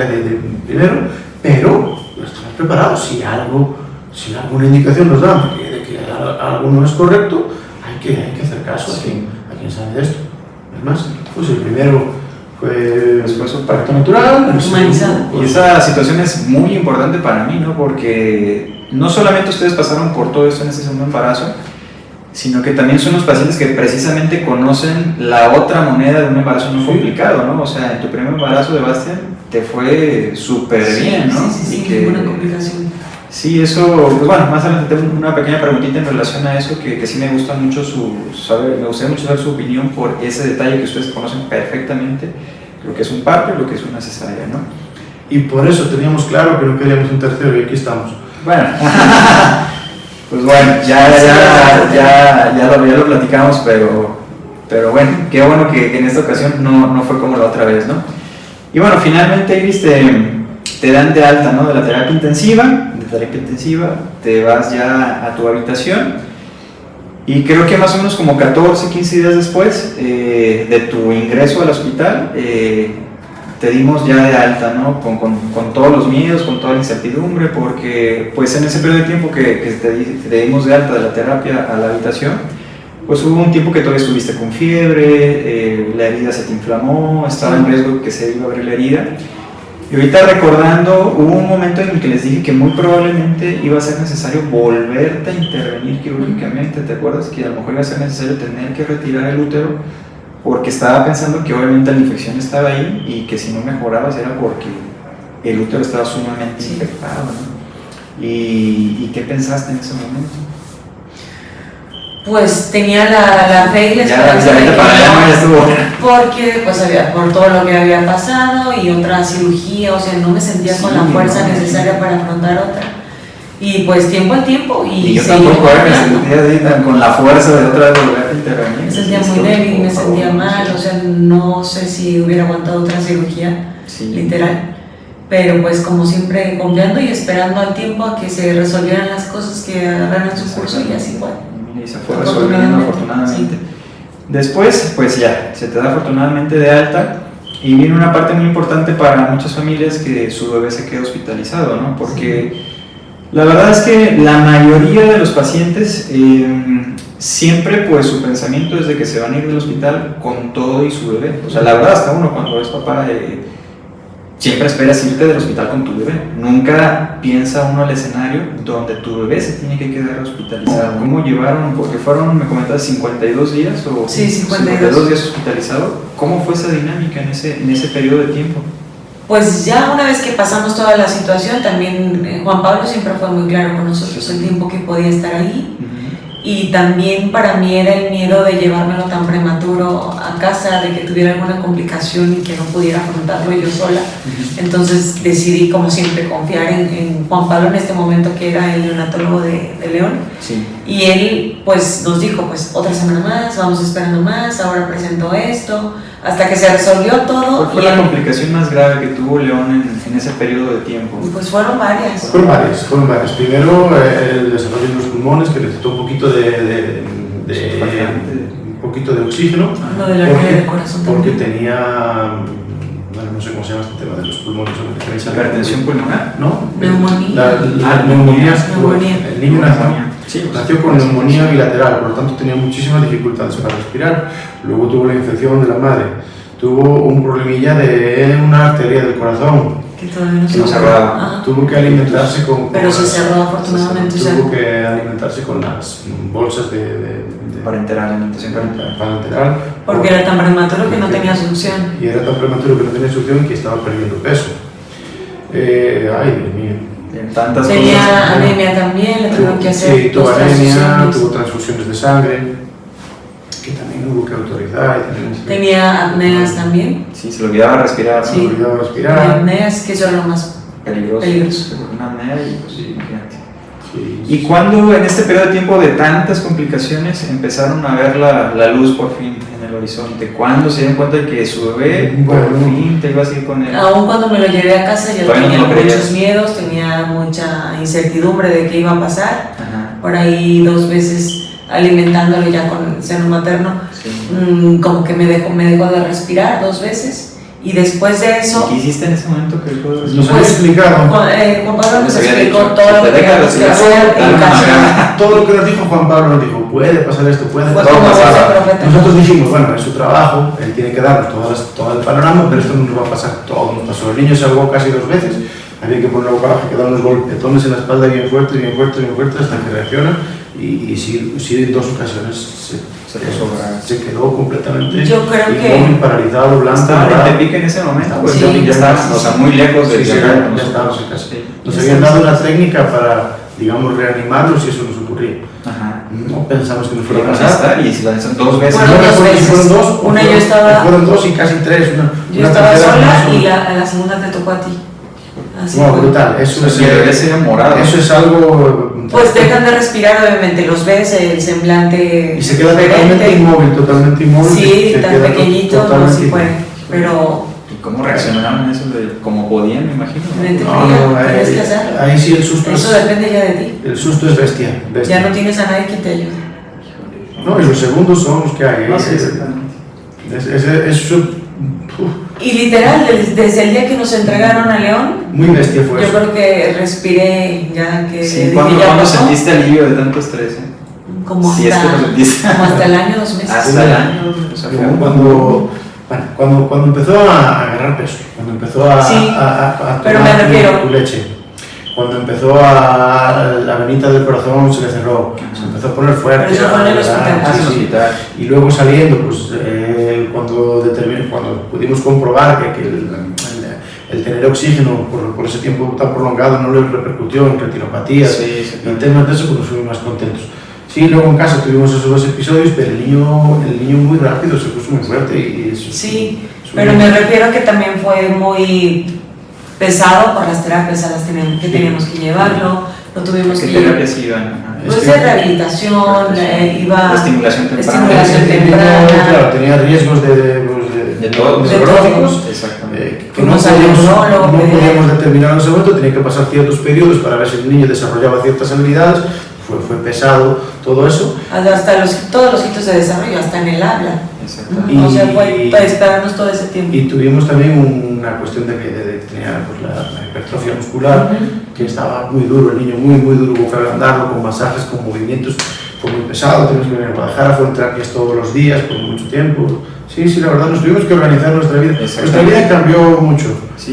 [SPEAKER 2] de primero, pero estamos preparados. Si alguna indicación nos da de que algo no es correcto, hay que hacer caso a quien sabe de esto. Es más, pues el primero fue un parto natural,
[SPEAKER 3] humanizado.
[SPEAKER 1] Y esa situación es muy importante para mí, ¿no? Porque no solamente ustedes pasaron por todo esto en ese segundo embarazo, sino que también son los pacientes que precisamente conocen la otra moneda de un embarazo no complicado, ¿no? O sea, en tu primer embarazo de Bastian te fue súper bien, ¿no?
[SPEAKER 3] Sí, ninguna complicación.
[SPEAKER 1] Sí, eso, pues bueno, más adelante tengo una pequeña preguntita en relación a eso, que sí me gusta mucho me gustaría mucho saber su opinión por ese detalle que ustedes conocen perfectamente, lo que es un parto y lo que es una cesárea, ¿no?
[SPEAKER 2] Y por eso teníamos claro que no queríamos un tercero y aquí estamos.
[SPEAKER 1] Bueno, pues bueno, ya lo platicamos, pero bueno, qué bueno que en esta ocasión no fue como la otra vez, ¿no? Y bueno, finalmente, Iris, te dan de alta, ¿no? De la terapia intensiva, te vas ya a tu habitación y creo que más o menos como 14, 15 días después de tu ingreso al hospital, te dimos ya de alta, ¿no? Con todos los miedos, con toda la incertidumbre, porque pues en ese periodo de tiempo que te dimos de alta de la terapia a la habitación, pues hubo un tiempo que todavía estuviste con fiebre, la herida se te inflamó, estaba en riesgo que se iba a abrir la herida. Y ahorita recordando, hubo un momento en el que les dije que muy probablemente iba a ser necesario volverte a intervenir quirúrgicamente. ¿Te acuerdas? Que a lo mejor iba a ser necesario tener que retirar el útero, porque estaba pensando que obviamente la infección estaba ahí y que si no mejorabas era porque el útero estaba sumamente infectado, ¿no? ¿Y qué pensaste en ese momento?
[SPEAKER 3] Pues tenía la fe y la esperanza de que porque pues por todo lo que había pasado y otra cirugía, o sea, no me sentía con la fuerza necesaria para afrontar otra. Y pues tiempo al tiempo y
[SPEAKER 1] yo tampoco me sentía con la fuerza de otra vez volver a intervenir.
[SPEAKER 3] Me sentía muy débil, me sentía mal, o sea, no sé si hubiera aguantado otra cirugía, literal. Pero pues como siempre confiando y esperando al tiempo a que se resolvieran las cosas, que agarraran su curso y así fue.
[SPEAKER 1] Y se fue resolviendo afortunadamente. Sí. Después, pues ya, se te da afortunadamente de alta y viene una parte muy importante para muchas familias, que su bebé se queda hospitalizado, ¿no? Porque la verdad es que la mayoría de los pacientes siempre pues su pensamiento es de que se van a ir del hospital con todo y su bebé. O sea, la verdad, hasta uno cuando es papá siempre esperas irte del hospital con tu bebé. Nunca piensa uno al escenario donde tu bebé se tiene que quedar hospitalizado. ¿Cómo llevaron? Porque fueron, me comentas, 52 días o
[SPEAKER 3] sí, 52
[SPEAKER 1] días hospitalizado. ¿Cómo fue esa dinámica en ese periodo de tiempo?
[SPEAKER 3] Pues ya una vez que pasamos toda la situación, también Juan Pablo siempre fue muy claro con nosotros el tiempo que podía estar ahí. Y también para mí era el miedo de llevármelo tan prematuro a casa, de que tuviera alguna complicación y que no pudiera afrontarlo yo sola. Entonces decidí, como siempre, confiar en Juan Pablo en este momento, que era el neonatólogo de León.
[SPEAKER 1] Sí.
[SPEAKER 3] Y él pues nos dijo, pues otra semana más, vamos esperando más, ahora presentó esto, hasta que se resolvió todo.
[SPEAKER 1] ¿Cuál fue la complicación más grave que tuvo León en ese periodo de tiempo?
[SPEAKER 3] Pues fueron varias.
[SPEAKER 2] Fueron varias. Primero, el desarrollo de los pulmones, que necesitó un poquito de oxígeno.
[SPEAKER 3] Lo de la arteria del corazón
[SPEAKER 2] porque
[SPEAKER 3] también.
[SPEAKER 2] tenía, bueno, no sé cómo se llama este tema de los pulmones.
[SPEAKER 1] ¿Hipertensión pulmonar?
[SPEAKER 2] ¿No?
[SPEAKER 3] Neumonía.
[SPEAKER 2] Neumonía.
[SPEAKER 3] Neumonía.
[SPEAKER 2] El niño nació con neumonía bilateral, por lo tanto tenía muchísimas dificultades para respirar. Luego tuvo la infección de la madre. Tuvo un problemilla de una arteria del corazón.
[SPEAKER 3] Que todavía no
[SPEAKER 1] se cerraba.
[SPEAKER 2] Tuvo que alimentarse con...
[SPEAKER 3] Pero se cerró afortunadamente.
[SPEAKER 2] Tuvo que alimentarse con las bolsas
[SPEAKER 1] parenteral, alimentación
[SPEAKER 2] parenteral.
[SPEAKER 3] Porque era tan prematuro que no tenía succión.
[SPEAKER 2] Y era tan prematuro que no tenía succión y que estaba perdiendo peso. Ay, Dios mío.
[SPEAKER 3] Tenía anemia también, le tuvieron que hacer.
[SPEAKER 2] Sí, tuvo anemia, tuvo transfusiones de sangre, que también hubo que autorizar.
[SPEAKER 3] Tenía apneas también.
[SPEAKER 1] Sí, se le olvidaba respirar.
[SPEAKER 3] Sí,
[SPEAKER 2] se le olvidaba respirar.
[SPEAKER 3] Apneas, que eso era lo más peligroso.
[SPEAKER 1] Una apnea y pues sí, imagínate. Sí. ¿Y cuándo en este periodo de tiempo de tantas complicaciones empezaron a ver la luz por fin en el horizonte? ¿Cuándo se dieron cuenta de que su bebé por fin te iba a seguir con él?
[SPEAKER 3] Aún cuando me lo llevé a casa ya tenía muchos miedos, tenía mucha incertidumbre de qué iba a pasar. Ajá. Por ahí 2 veces alimentándolo ya con el seno materno, sí. Como que me dejó de respirar 2 veces. Y después de eso...
[SPEAKER 1] ¿Qué hiciste en ese momento que dejó de respirar?
[SPEAKER 2] Nos había explicado.
[SPEAKER 3] Juan Pablo nos explicó todo lo que teníamos que hacer en casa.
[SPEAKER 2] Todo lo que nos dijo Juan Pablo nos dijo, puede pasar esto, puede
[SPEAKER 3] pasar.
[SPEAKER 2] Nosotros dijimos, bueno, es su trabajo, él tiene que darnos todo el panorama, pero esto no nos va a pasar, todo nos pasó. El niño se ahogó casi 2 veces, había que ponerlo boca abajo, que dar unos golpetones en la espalda bien fuertes hasta que reacciona. Y sí, en 2 ocasiones se quedó completamente.
[SPEAKER 3] Yo creo que
[SPEAKER 2] paralizado, blanco.
[SPEAKER 1] Estaba en Tepic en ese momento, pues
[SPEAKER 3] sí,
[SPEAKER 1] ya estábamos, o sea, muy lejos de
[SPEAKER 2] llegar. Ya estábamos en casa. Nos habían dado una técnica para, digamos, reanimarlos y eso nos ocurría.
[SPEAKER 1] Ajá.
[SPEAKER 2] No pensamos que nos fuera a pasar.
[SPEAKER 1] Y si la hizo 2 veces.
[SPEAKER 3] Fueron 2. Una yo estaba.
[SPEAKER 2] Fueron 2 y casi 3.
[SPEAKER 3] Yo estaba sola y la segunda te tocó a ti. Así
[SPEAKER 2] no, brutal. Eso es algo.
[SPEAKER 3] Pues dejan de respirar, obviamente, los ves, el semblante.
[SPEAKER 2] Y se queda totalmente inmóvil.
[SPEAKER 3] Sí, tan pequeñito, no así fue. Pero.
[SPEAKER 1] ¿Y cómo reaccionaron eso? ¿Cómo podían, me imagino?
[SPEAKER 3] Tienes que hacerlo.
[SPEAKER 2] Ahí sí el susto.
[SPEAKER 3] Eso depende ya de ti.
[SPEAKER 2] El susto es bestia.
[SPEAKER 3] Ya no tienes a nadie que te ayude.
[SPEAKER 2] No, y los segundos son los que hay.
[SPEAKER 1] No, sí,
[SPEAKER 3] y literal, desde el día que nos entregaron a León,
[SPEAKER 2] muy bestia fue
[SPEAKER 3] yo creo que respiré ya que...
[SPEAKER 1] Sí, ¿cuándo sentiste alivio de tanto estrés?
[SPEAKER 3] como
[SPEAKER 1] Si es que nos empieza.
[SPEAKER 3] como hasta el año 2 meses.
[SPEAKER 1] Hasta el año, o sea,
[SPEAKER 2] cuando empezó a agarrar peso, cuando empezó a
[SPEAKER 3] pero me refiero
[SPEAKER 2] tu leche, cuando empezó la venita del corazón se le cerró, se empezó a poner fuerte.
[SPEAKER 3] Pero eso fue en el hospital.
[SPEAKER 1] hospital.
[SPEAKER 2] Y luego saliendo, pues cuando pudimos comprobar que el tener oxígeno por ese tiempo tan prolongado no le repercutió en retinopatías y temas de eso, pues nos fuimos más contentos. Sí, luego en casa tuvimos esos 2 episodios, pero el niño muy rápido se puso muy fuerte y eso.
[SPEAKER 3] Sí, pero me refiero a que también fue muy pesado por las terapias a las que teníamos que llevarlo, lo tuvimos que
[SPEAKER 1] ¿Qué
[SPEAKER 3] llevar.
[SPEAKER 1] terapias iban?
[SPEAKER 3] Pues de rehabilitación, iba
[SPEAKER 1] estimulación temprana.
[SPEAKER 2] Claro, tenía riesgos de neurológicos.
[SPEAKER 1] Exactamente.
[SPEAKER 2] Que no podíamos determinar en ese momento, tenía que pasar ciertos periodos para ver si el niño desarrollaba ciertas habilidades. Fue pesado todo eso.
[SPEAKER 3] Hasta todos los hitos de desarrollo, hasta en el habla.
[SPEAKER 1] Exactamente.
[SPEAKER 3] O sea, fue para esperarnos todo ese tiempo.
[SPEAKER 2] Y tuvimos también una cuestión de que tenía pues, la hipertrofia muscular, que estaba muy duro, el niño muy duro, boca andarlo, con masajes, con movimientos, fue muy pesado, tuvimos que venir a Guadalajara, fue en terapias todos los días, por mucho tiempo. Sí, la verdad, nos tuvimos que organizar nuestra vida. Nuestra vida cambió mucho,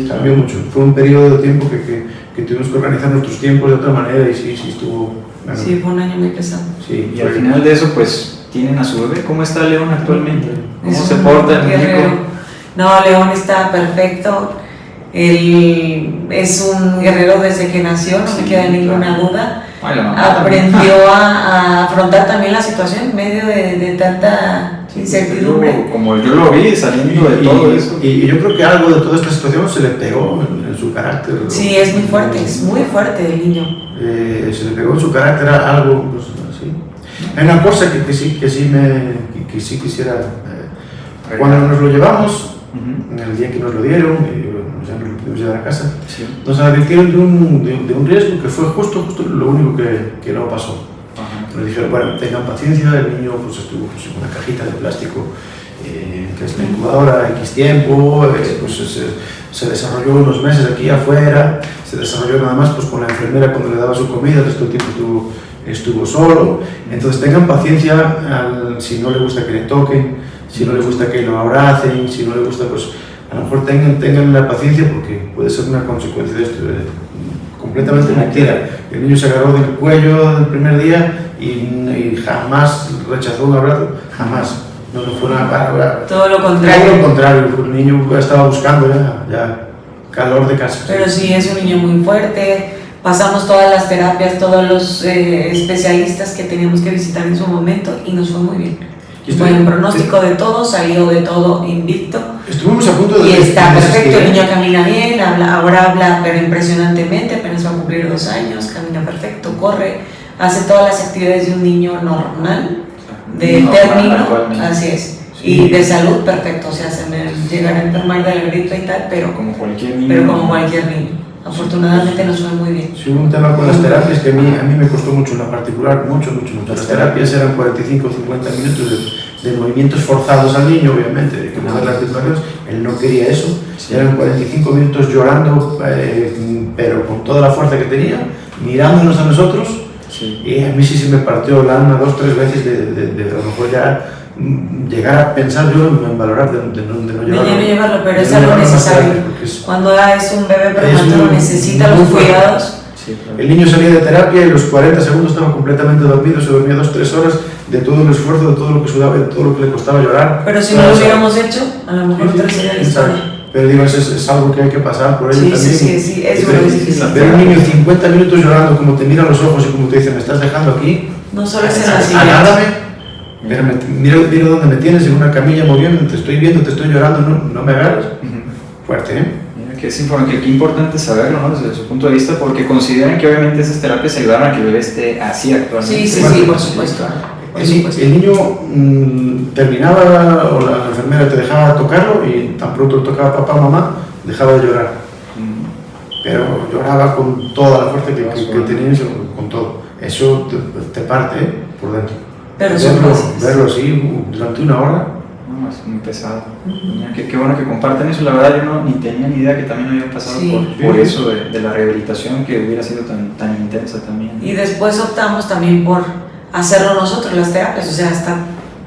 [SPEAKER 2] cambió mucho. Fue un periodo de tiempo que tuvimos que organizar nuestros tiempos de otra manera y sí estuvo... Bueno,
[SPEAKER 3] sí, fue un año muy pesado.
[SPEAKER 1] Sí, y al final de eso, pues, tienen a su bebé. ¿Cómo está León actualmente? ¿Cómo se porta el muñeco?
[SPEAKER 3] No, León está perfecto. Él es un guerrero desde que nació, no me queda ninguna duda. Aprendió a afrontar también la situación en medio de tanta incertidumbre.
[SPEAKER 1] Como yo lo vi saliendo de todo eso.
[SPEAKER 2] Y yo creo que algo de toda esta situación se le pegó en su carácter.
[SPEAKER 3] Sí, es muy fuerte el niño.
[SPEAKER 2] Se le pegó en su carácter algo, pues, así. Hay una cosa que sí quisiera. Cuando nos lo llevamos, en el día que nos lo dieron, ya nos lo pudimos llevar a casa, nos advirtieron de un riesgo que fue justo lo único que no pasó. Nos dijeron, bueno, tengan paciencia, el niño pues, estuvo pues, en una cajita de plástico que es la incubadora X tiempo, se desarrolló unos meses aquí afuera, se desarrolló nada más pues, con la enfermera cuando le daba su comida, el resto del tiempo estuvo solo. Entonces tengan paciencia si no le gusta que le toquen, si no le gusta que lo abracen, si no le gusta, pues a lo mejor tengan la paciencia porque puede ser una consecuencia de esto. Completamente mentira. El niño se agarró del cuello el primer día y jamás rechazó un abrazo, jamás. No fue una palabra.
[SPEAKER 3] Todo lo contrario.
[SPEAKER 2] Todo lo contrario, el niño estaba buscando ya calor de casa.
[SPEAKER 3] Pero sí, es un niño muy fuerte. Pasamos todas las terapias, todos los especialistas que teníamos que visitar en su momento y nos fue muy bien. Buen pronóstico de todo, salió de todo invicto.
[SPEAKER 2] Estuvimos a punto de...
[SPEAKER 3] Y está perfecto, el niño camina bien, ahora habla pero impresionantemente, apenas va a cumplir 2 años, camina perfecto, corre, hace todas las actividades de un niño normal, de término, así es. Sí. Y de salud, perfecto, o sea, se me llegará a enfermar de la gripe y tal, pero como cualquier niño. Afortunadamente nos fue muy bien.
[SPEAKER 2] Sí, hubo un tema con las terapias que a mí me costó mucho en la particular, mucho. Las terapias eran 45 o 50 minutos de movimientos forzados al niño, obviamente, de que mover las articulaciones. Él no quería eso. Sí. Eran 45 minutos llorando, pero con toda la fuerza que tenía, mirándonos a nosotros. Sí. Y a mí sí se me partió el alma 2 o 3 veces de a lo mejor ya llegar a pensar yo en valorar de no llevarlo.
[SPEAKER 3] Pero es algo necesario. Cuando es un bebé prematuro necesita los cuidados.
[SPEAKER 2] Sí, claro. El niño salía de terapia y los 40 segundos estaba completamente dormido, se dormía 2 o 3 horas de todo el esfuerzo, de todo lo que sudaba, de todo lo que le costaba llorar.
[SPEAKER 3] Pero si no lo hubiéramos hecho, a lo mejor otra sería la historia.
[SPEAKER 2] Pero digo, es algo que hay que pasar por ello también.
[SPEAKER 3] Sí, es muy difícil.
[SPEAKER 2] Ver a un niño 50 minutos llorando, como te mira a los ojos y como te dice, me estás dejando aquí.
[SPEAKER 3] No solo es en la silla.
[SPEAKER 2] Agárrame. Mira dónde me tienes, en una camilla moviendo, te estoy viendo, te estoy llorando, no me agarras. Fuerte, ¿eh?
[SPEAKER 1] Mira, qué importante saberlo, ¿no? Desde su punto de vista, porque consideran que obviamente esas terapias ayudaron a que el bebé esté así actualmente.
[SPEAKER 3] Sí, por supuesto.
[SPEAKER 2] El niño terminaba, o la enfermera te dejaba tocarlo, y tan pronto le tocaba papá o mamá, dejaba de llorar. Pero lloraba con toda la fuerza que tenía, con todo. Eso te parte, por dentro.
[SPEAKER 3] Pero
[SPEAKER 2] verlo así durante 1 hora.
[SPEAKER 1] No, es muy pesado. Qué bueno que comparten eso. La verdad, yo ni tenía ni idea que también habían pasado por eso de la rehabilitación, que hubiera sido tan intensa también.
[SPEAKER 3] Y después optamos también por hacerlo nosotros, las terapias, o sea, hasta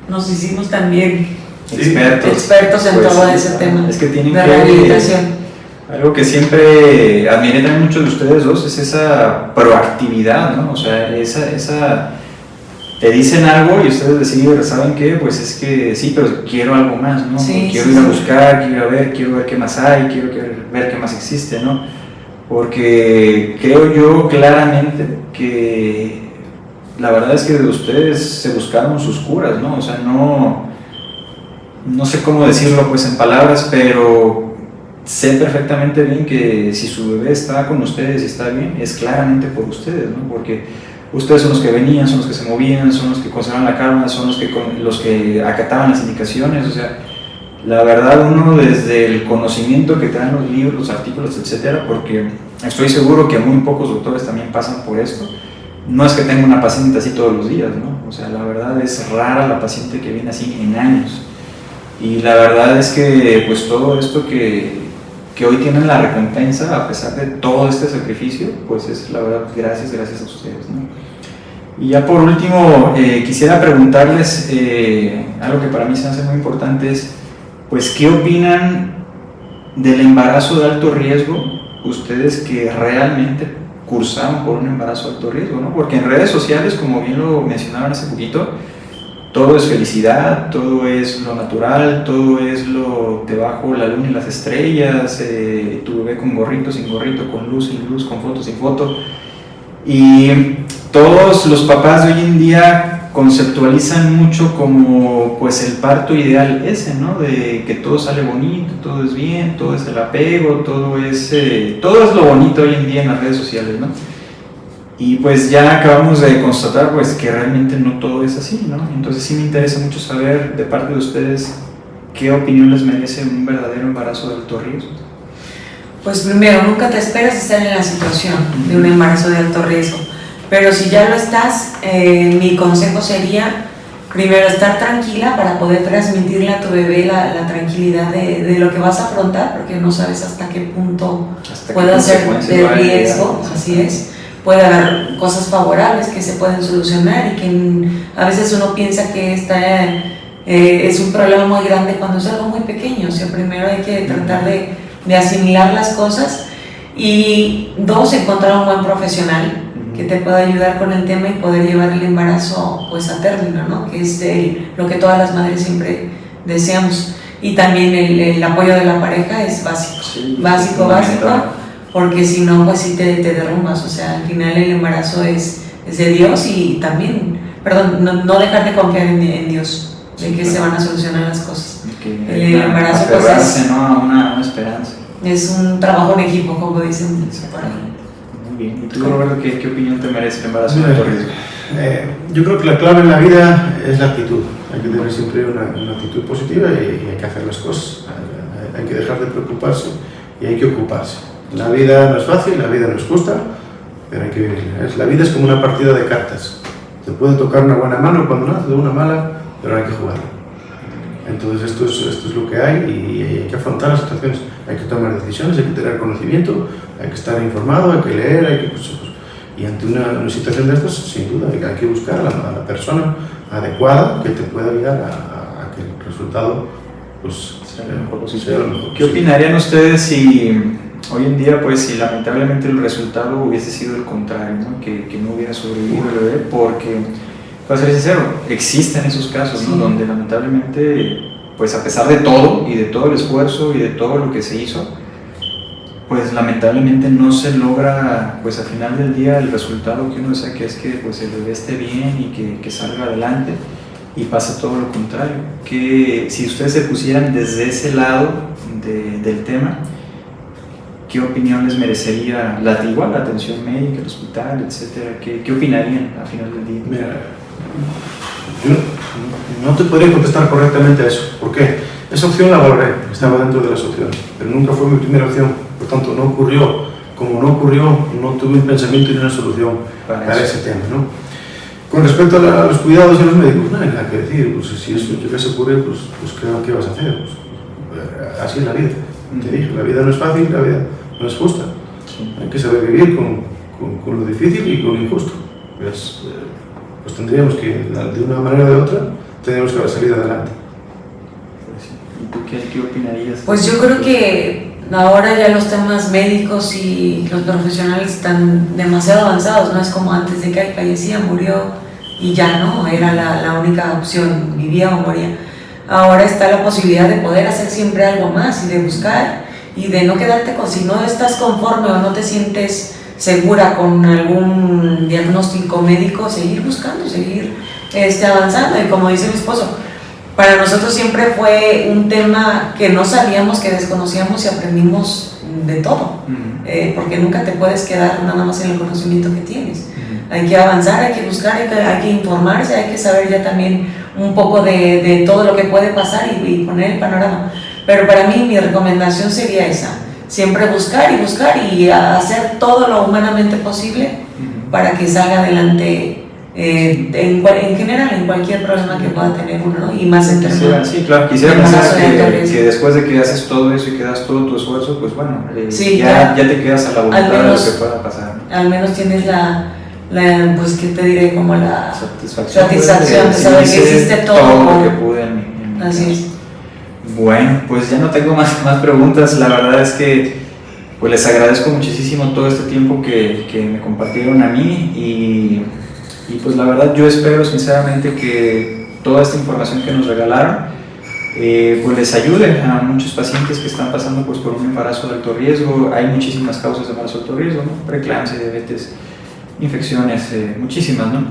[SPEAKER 3] nos hicimos también expertos en
[SPEAKER 1] pues,
[SPEAKER 3] todo ese tema
[SPEAKER 1] es que tienen
[SPEAKER 3] de rehabilitación.
[SPEAKER 1] Algo que siempre admiré también mucho de ustedes dos es esa proactividad, ¿no? O sea, esa te dicen algo y ustedes deciden, ¿saben qué? Pues es que sí, pero quiero algo más, ¿no?
[SPEAKER 3] Sí,
[SPEAKER 1] quiero ir a buscar, quiero ver qué más hay, quiero ver qué más existe, ¿no? Porque creo yo claramente que la verdad es que de ustedes se buscaron sus curas, ¿no? O sea, no sé cómo decirlo pues en palabras, pero sé perfectamente bien que si su bebé está con ustedes y está bien, es claramente por ustedes, ¿no? Porque ustedes son los que venían, son los que se movían, son los que conservaban la calma, son los que acataban las indicaciones, o sea, la verdad uno desde el conocimiento que te dan los libros, los artículos, etcétera, porque estoy seguro que muy pocos doctores también pasan por esto. No es que tenga una paciente así todos los días, ¿no? O sea, la verdad es rara la paciente que viene así en años. Y la verdad es que pues todo esto que hoy tienen la recompensa, a pesar de todo este sacrificio, pues es la verdad gracias a ustedes, ¿no? Y ya por último, quisiera preguntarles algo que para mí se hace muy importante es, pues, ¿qué opinan del embarazo de alto riesgo? Ustedes que realmente cursaron por un embarazo de alto riesgo, ¿no? Porque en redes sociales, como bien lo mencionaban hace poquito, todo es felicidad, todo es lo natural, todo es lo debajo la luna y las estrellas, tu bebé con gorrito, sin gorrito, con luz, sin luz, con foto, sin foto. Y todos los papás de hoy en día conceptualizan mucho como pues el parto ideal ese, ¿no? De que todo sale bonito, todo es bien, todo es el apego, todo es lo bonito hoy en día en las redes sociales, ¿no? Y pues ya acabamos de constatar pues que realmente no todo es así, ¿no? Entonces sí me interesa mucho saber de parte de ustedes qué opinión les merece un verdadero embarazo de alto riesgo.
[SPEAKER 3] Pues primero, nunca te esperes estar en la situación de un embarazo de alto riesgo, pero si ya lo estás, mi consejo sería primero estar tranquila para poder transmitirle a tu bebé la tranquilidad de lo que vas a afrontar, porque no sabes hasta qué punto puede ser de riesgo, así es. Puede haber cosas favorables que se pueden solucionar y que a veces uno piensa que es un problema muy grande cuando es algo muy pequeño. O sea, primero hay que tratar de asimilar las cosas y dos, encontrar un buen profesional que te pueda ayudar con el tema y poder llevar el embarazo pues a término, ¿no? Que es lo que todas las madres siempre deseamos. Y también el apoyo de la pareja es básico, sí, básico, porque si no, pues sí te derrumbas. O sea, al final el embarazo es de Dios y también, no dejar de confiar en Dios, de que se van a solucionar las cosas. El embarazo pues es,
[SPEAKER 1] ¿no? a una esperanza.
[SPEAKER 3] Es un trabajo en equipo, como dicen.
[SPEAKER 1] Muy bien. ¿Y tú, Roberto, qué opinión te merece el embarazo de alto riesgo?
[SPEAKER 2] Yo creo que la clave en la vida es la actitud. Hay que tener siempre una actitud positiva y hay que hacer las cosas. Hay que dejar de preocuparse y hay que ocuparse. La vida no es fácil, la vida no es justa, pero hay que vivirla. La vida es como una partida de cartas. Te puede tocar una buena mano cuando nace, una mala, pero hay que jugarla. Entonces esto es lo que hay y hay que afrontar las situaciones. Hay que tomar decisiones, hay que tener conocimiento, hay que estar informado, hay que leer, y ante una situación de estas, sin duda, hay que buscar a la persona adecuada que te pueda ayudar a que el resultado pues, sea lo mejor posible.
[SPEAKER 1] ¿Qué opinarían ustedes si hoy en día, pues, si lamentablemente el resultado hubiese sido el contrario, ¿no? Que no hubiera sobrevivido el bebé? Porque, para ser sincero, existen esos casos, ¿no? Donde lamentablemente, pues a pesar de todo y de todo el esfuerzo y de todo lo que se hizo, pues lamentablemente no se logra, pues al final del día el resultado que uno desea, que es que pues el bebé esté bien y que salga adelante, y pasa todo lo contrario. Que si ustedes se pusieran desde ese lado del tema, ¿qué opinión les merecería la atención médica, el hospital, etcétera? ¿Qué opinarían al final del día?
[SPEAKER 2] Mira, yo no te podría contestar correctamente a eso. ¿Por qué? Esa opción la valoré, estaba dentro de las opciones, pero nunca fue mi primera opción. Por tanto, no ocurrió. Como no ocurrió, no tuve un pensamiento ni una solución para ese tema, ¿no? Con respecto a los cuidados de los médicos, no hay nada que decir. Pues, si eso ya se ocurre, pues ¿qué vas a hacer? Pues, así es la vida. Te dije, la vida no es fácil, la vida no es justa. Hay que saber vivir con lo difícil y con lo injusto. pues tendríamos que, de una manera o de otra, tendríamos que salir adelante.
[SPEAKER 1] ¿Y tú qué opinarías?
[SPEAKER 3] Pues yo creo que ahora ya los temas médicos y los profesionales están demasiado avanzados, no es como antes de que ay, fallecía, murió y ya no, era la única opción, vivía o moría. Ahora está la posibilidad de poder hacer siempre algo más y de buscar y de no quedarte con, si no estás conforme o no te sientes segura con algún diagnóstico médico, seguir buscando, seguir avanzando. Y como dice mi esposo, para nosotros siempre fue un tema que no sabíamos, que desconocíamos y aprendimos de todo, porque nunca te puedes quedar nada más en el conocimiento que tienes. Hay que avanzar, hay que buscar, hay que informarse, hay que saber ya también un poco de todo lo que puede pasar y poner el panorama. Pero para mí mi recomendación sería esa, siempre buscar y hacer todo lo humanamente posible para que salga adelante en general, en cualquier problema que pueda tener uno, ¿no? Y más en términos.
[SPEAKER 1] Sí, claro, quisiera pensar que después de que haces todo eso y que das todo tu esfuerzo, pues bueno,
[SPEAKER 3] sí,
[SPEAKER 1] ya te quedas a la voluntad de lo que pueda pasar, ¿no?
[SPEAKER 3] Al menos tienes pues que te diré, como la
[SPEAKER 1] satisfacción
[SPEAKER 3] de saber que hiciste todo
[SPEAKER 1] lo que pude en mi
[SPEAKER 3] así
[SPEAKER 1] caso.
[SPEAKER 3] es.
[SPEAKER 1] Bueno, pues ya no tengo más preguntas. La verdad es que pues les agradezco muchísimo todo este tiempo que me compartieron a mí y pues la verdad yo espero sinceramente que toda esta información que nos regalaron pues les ayude a muchos pacientes que están pasando pues por un embarazo de alto riesgo. Hay muchísimas causas de embarazo de alto riesgo, ¿no? Preeclampsia, diabetes, infecciones, muchísimas, ¿no?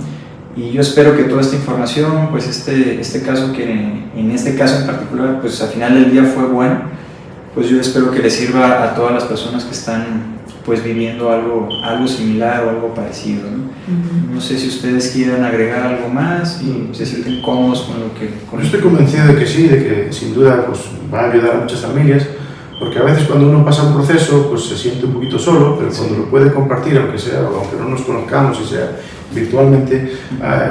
[SPEAKER 1] Y yo espero que toda esta información, pues este caso que en este caso en particular, pues al final del día fue bueno, pues yo espero que les sirva a todas las personas que están pues viviendo algo similar o algo parecido, ¿no? No sé si ustedes quieren agregar algo más y se sienten cómodos con lo que...
[SPEAKER 2] Yo estoy convencido de que sí, de que sin duda pues, va a ayudar a muchas familias, porque a veces cuando uno pasa un proceso pues se siente un poquito solo, pero cuando lo puede compartir, aunque no nos conozcamos y sea virtualmente,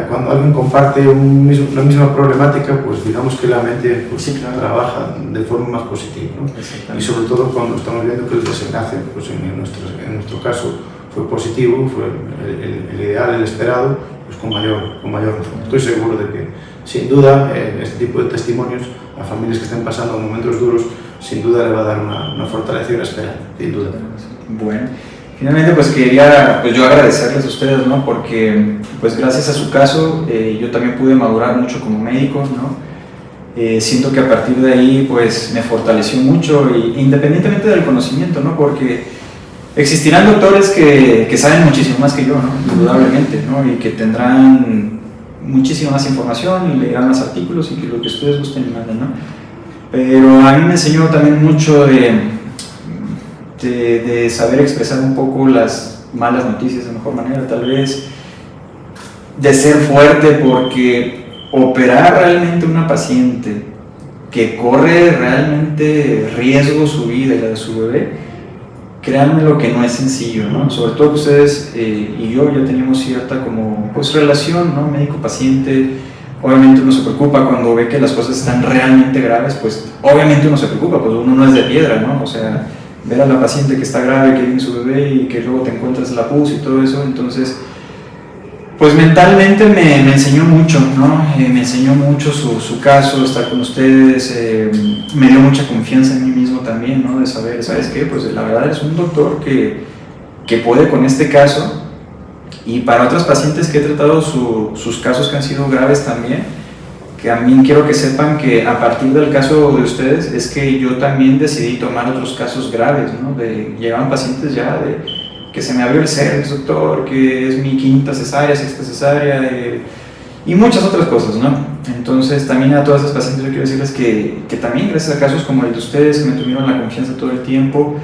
[SPEAKER 2] cuando alguien comparte la misma problemática, pues digamos que la mente pues, trabaja de forma más positiva, ¿no? Y sobre todo cuando estamos viendo que el desenlace, pues en nuestro caso fue positivo, fue el ideal, el esperado, pues con mayor razón. Estoy seguro de que sin duda este tipo de testimonios a familias que estén pasando momentos duros sin duda le va a dar una fortaleza y una esperanza, sin duda.
[SPEAKER 1] Bueno, finalmente pues quería yo agradecerles a ustedes, ¿no? Porque pues gracias a su caso yo también pude madurar mucho como médico, ¿no? Siento que a partir de ahí pues me fortaleció mucho independientemente del conocimiento, ¿no? Porque existirán doctores que saben muchísimo más que yo, ¿no? Indudablemente, ¿no? Y que tendrán muchísima más información y leerán más artículos y que lo que ustedes gusten y manden, ¿no? Pero a mí me enseñó también mucho de saber expresar un poco las malas noticias de mejor manera, tal vez, de ser fuerte, porque operar realmente a una paciente que corre realmente riesgo su vida y la de su bebé, créanme lo que no es sencillo, ¿no? Sobre todo que ustedes y yo ya teníamos cierta como, pues, relación, ¿no? Médico-paciente. Obviamente uno se preocupa cuando ve que las cosas están realmente graves, pues obviamente uno se preocupa, pues uno no es de piedra, ¿no? O sea, ver a la paciente que está grave, que viene su bebé y que luego te encuentras la pus y todo eso, entonces, pues mentalmente me enseñó mucho, ¿no? Me enseñó mucho su caso, estar con ustedes, me dio mucha confianza en mí mismo también, ¿no? De saber, ¿sabes qué? Pues la verdad es un doctor que puede con este caso. Y para otras pacientes que he tratado sus casos que han sido graves también, que también quiero que sepan que a partir del caso de ustedes es que yo también decidí tomar otros casos graves, ¿no? Llegaban pacientes ya que se me abrió el cervix, doctor, que es mi quinta cesárea, sexta cesárea, y muchas otras cosas, ¿no? Entonces también a todas esas pacientes yo quiero decirles que también gracias a casos como el de ustedes, que me tuvieron la confianza todo el tiempo,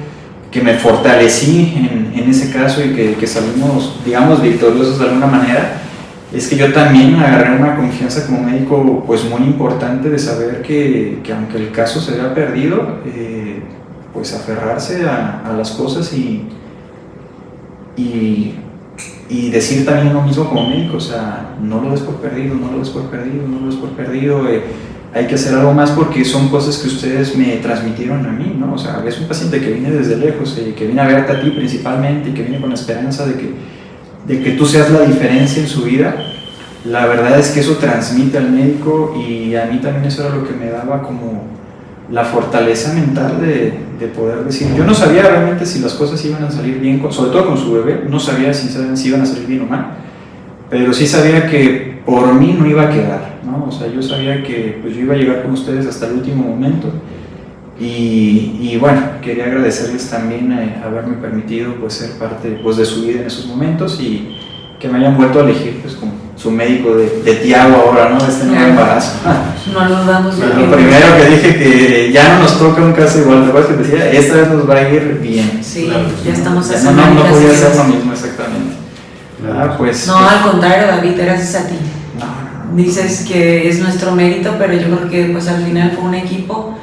[SPEAKER 1] que me fortalecí en ese caso y que salimos, digamos, victoriosos de alguna manera, es que yo también agarré una confianza como médico pues muy importante de saber que aunque el caso se haya perdido, pues aferrarse a las cosas y decir también a uno mismo como médico, o sea, no lo des por perdido, no lo des por perdido, no lo des por perdido, hay que hacer algo más porque son cosas que ustedes me transmitieron a mí, ¿no? O sea, es un paciente que viene desde lejos, que viene a verte a ti principalmente y que viene con la esperanza de que tú seas la diferencia en su vida, la verdad es que eso transmite al médico y a mí también eso era lo que me daba como la fortaleza mental de poder decir, yo no sabía realmente si las cosas iban a salir bien, sobre todo con su bebé, no sabía si iban a salir bien o mal, pero sí sabía que por mí no iba a quedar, ¿no? O sea, yo sabía que pues, yo iba a llegar con ustedes hasta el último momento y bueno, quería agradecerles también haberme permitido pues, ser parte pues, de su vida en esos momentos y que me hayan vuelto a elegir pues, como su médico de Tiago ahora, ¿no? De este nuevo embarazo.
[SPEAKER 3] No nos damos
[SPEAKER 1] Lo primero que dije que ya no nos toca un caso igual, ¿te acuerdas que decía? Esta vez nos va a ir bien.
[SPEAKER 3] Sí,
[SPEAKER 2] claro,
[SPEAKER 3] ya estamos
[SPEAKER 1] Ya
[SPEAKER 3] haciendo.
[SPEAKER 1] no podía ser lo mismo exactamente.
[SPEAKER 2] Claro.
[SPEAKER 1] Pues,
[SPEAKER 3] No, al contrario, David, gracias a ti.
[SPEAKER 1] no.
[SPEAKER 3] Dices que es nuestro mérito, pero yo creo que pues al final fue un equipo.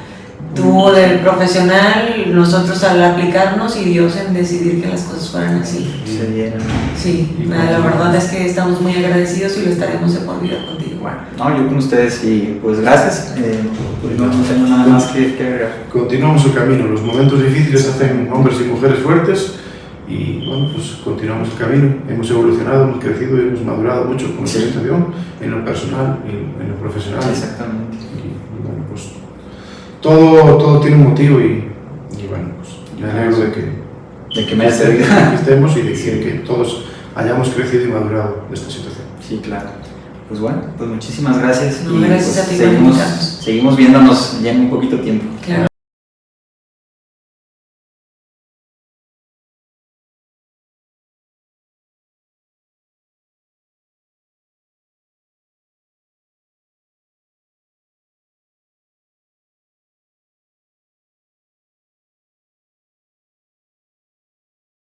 [SPEAKER 3] Tú del profesional, nosotros al aplicarnos y Dios en decidir que las cosas fueran así.
[SPEAKER 1] Se dieron.
[SPEAKER 3] Sí, la verdad es que estamos muy agradecidos y lo estaremos de por vida contigo.
[SPEAKER 1] Bueno, no, yo con ustedes y pues gracias. Pues no tengo nada más que agregar.
[SPEAKER 2] Continuamos el camino. Los momentos difíciles hacen hombres y mujeres fuertes y bueno, pues continuamos el camino. Hemos evolucionado, hemos crecido y hemos madurado mucho con esta situación, en lo personal y en lo profesional.
[SPEAKER 1] Exactamente.
[SPEAKER 2] Y bueno, pues todo tiene un motivo y bueno, pues me alegro de que
[SPEAKER 1] me haya servido.
[SPEAKER 2] estemos y de que todos hayamos crecido y madurado de esta situación.
[SPEAKER 1] Sí, claro. Pues bueno, pues muchísimas gracias.
[SPEAKER 3] No, gracias a ti por
[SPEAKER 1] seguimos,
[SPEAKER 3] invitarnos.
[SPEAKER 1] seguimos viéndonos ya en un poquito tiempo.
[SPEAKER 3] Claro.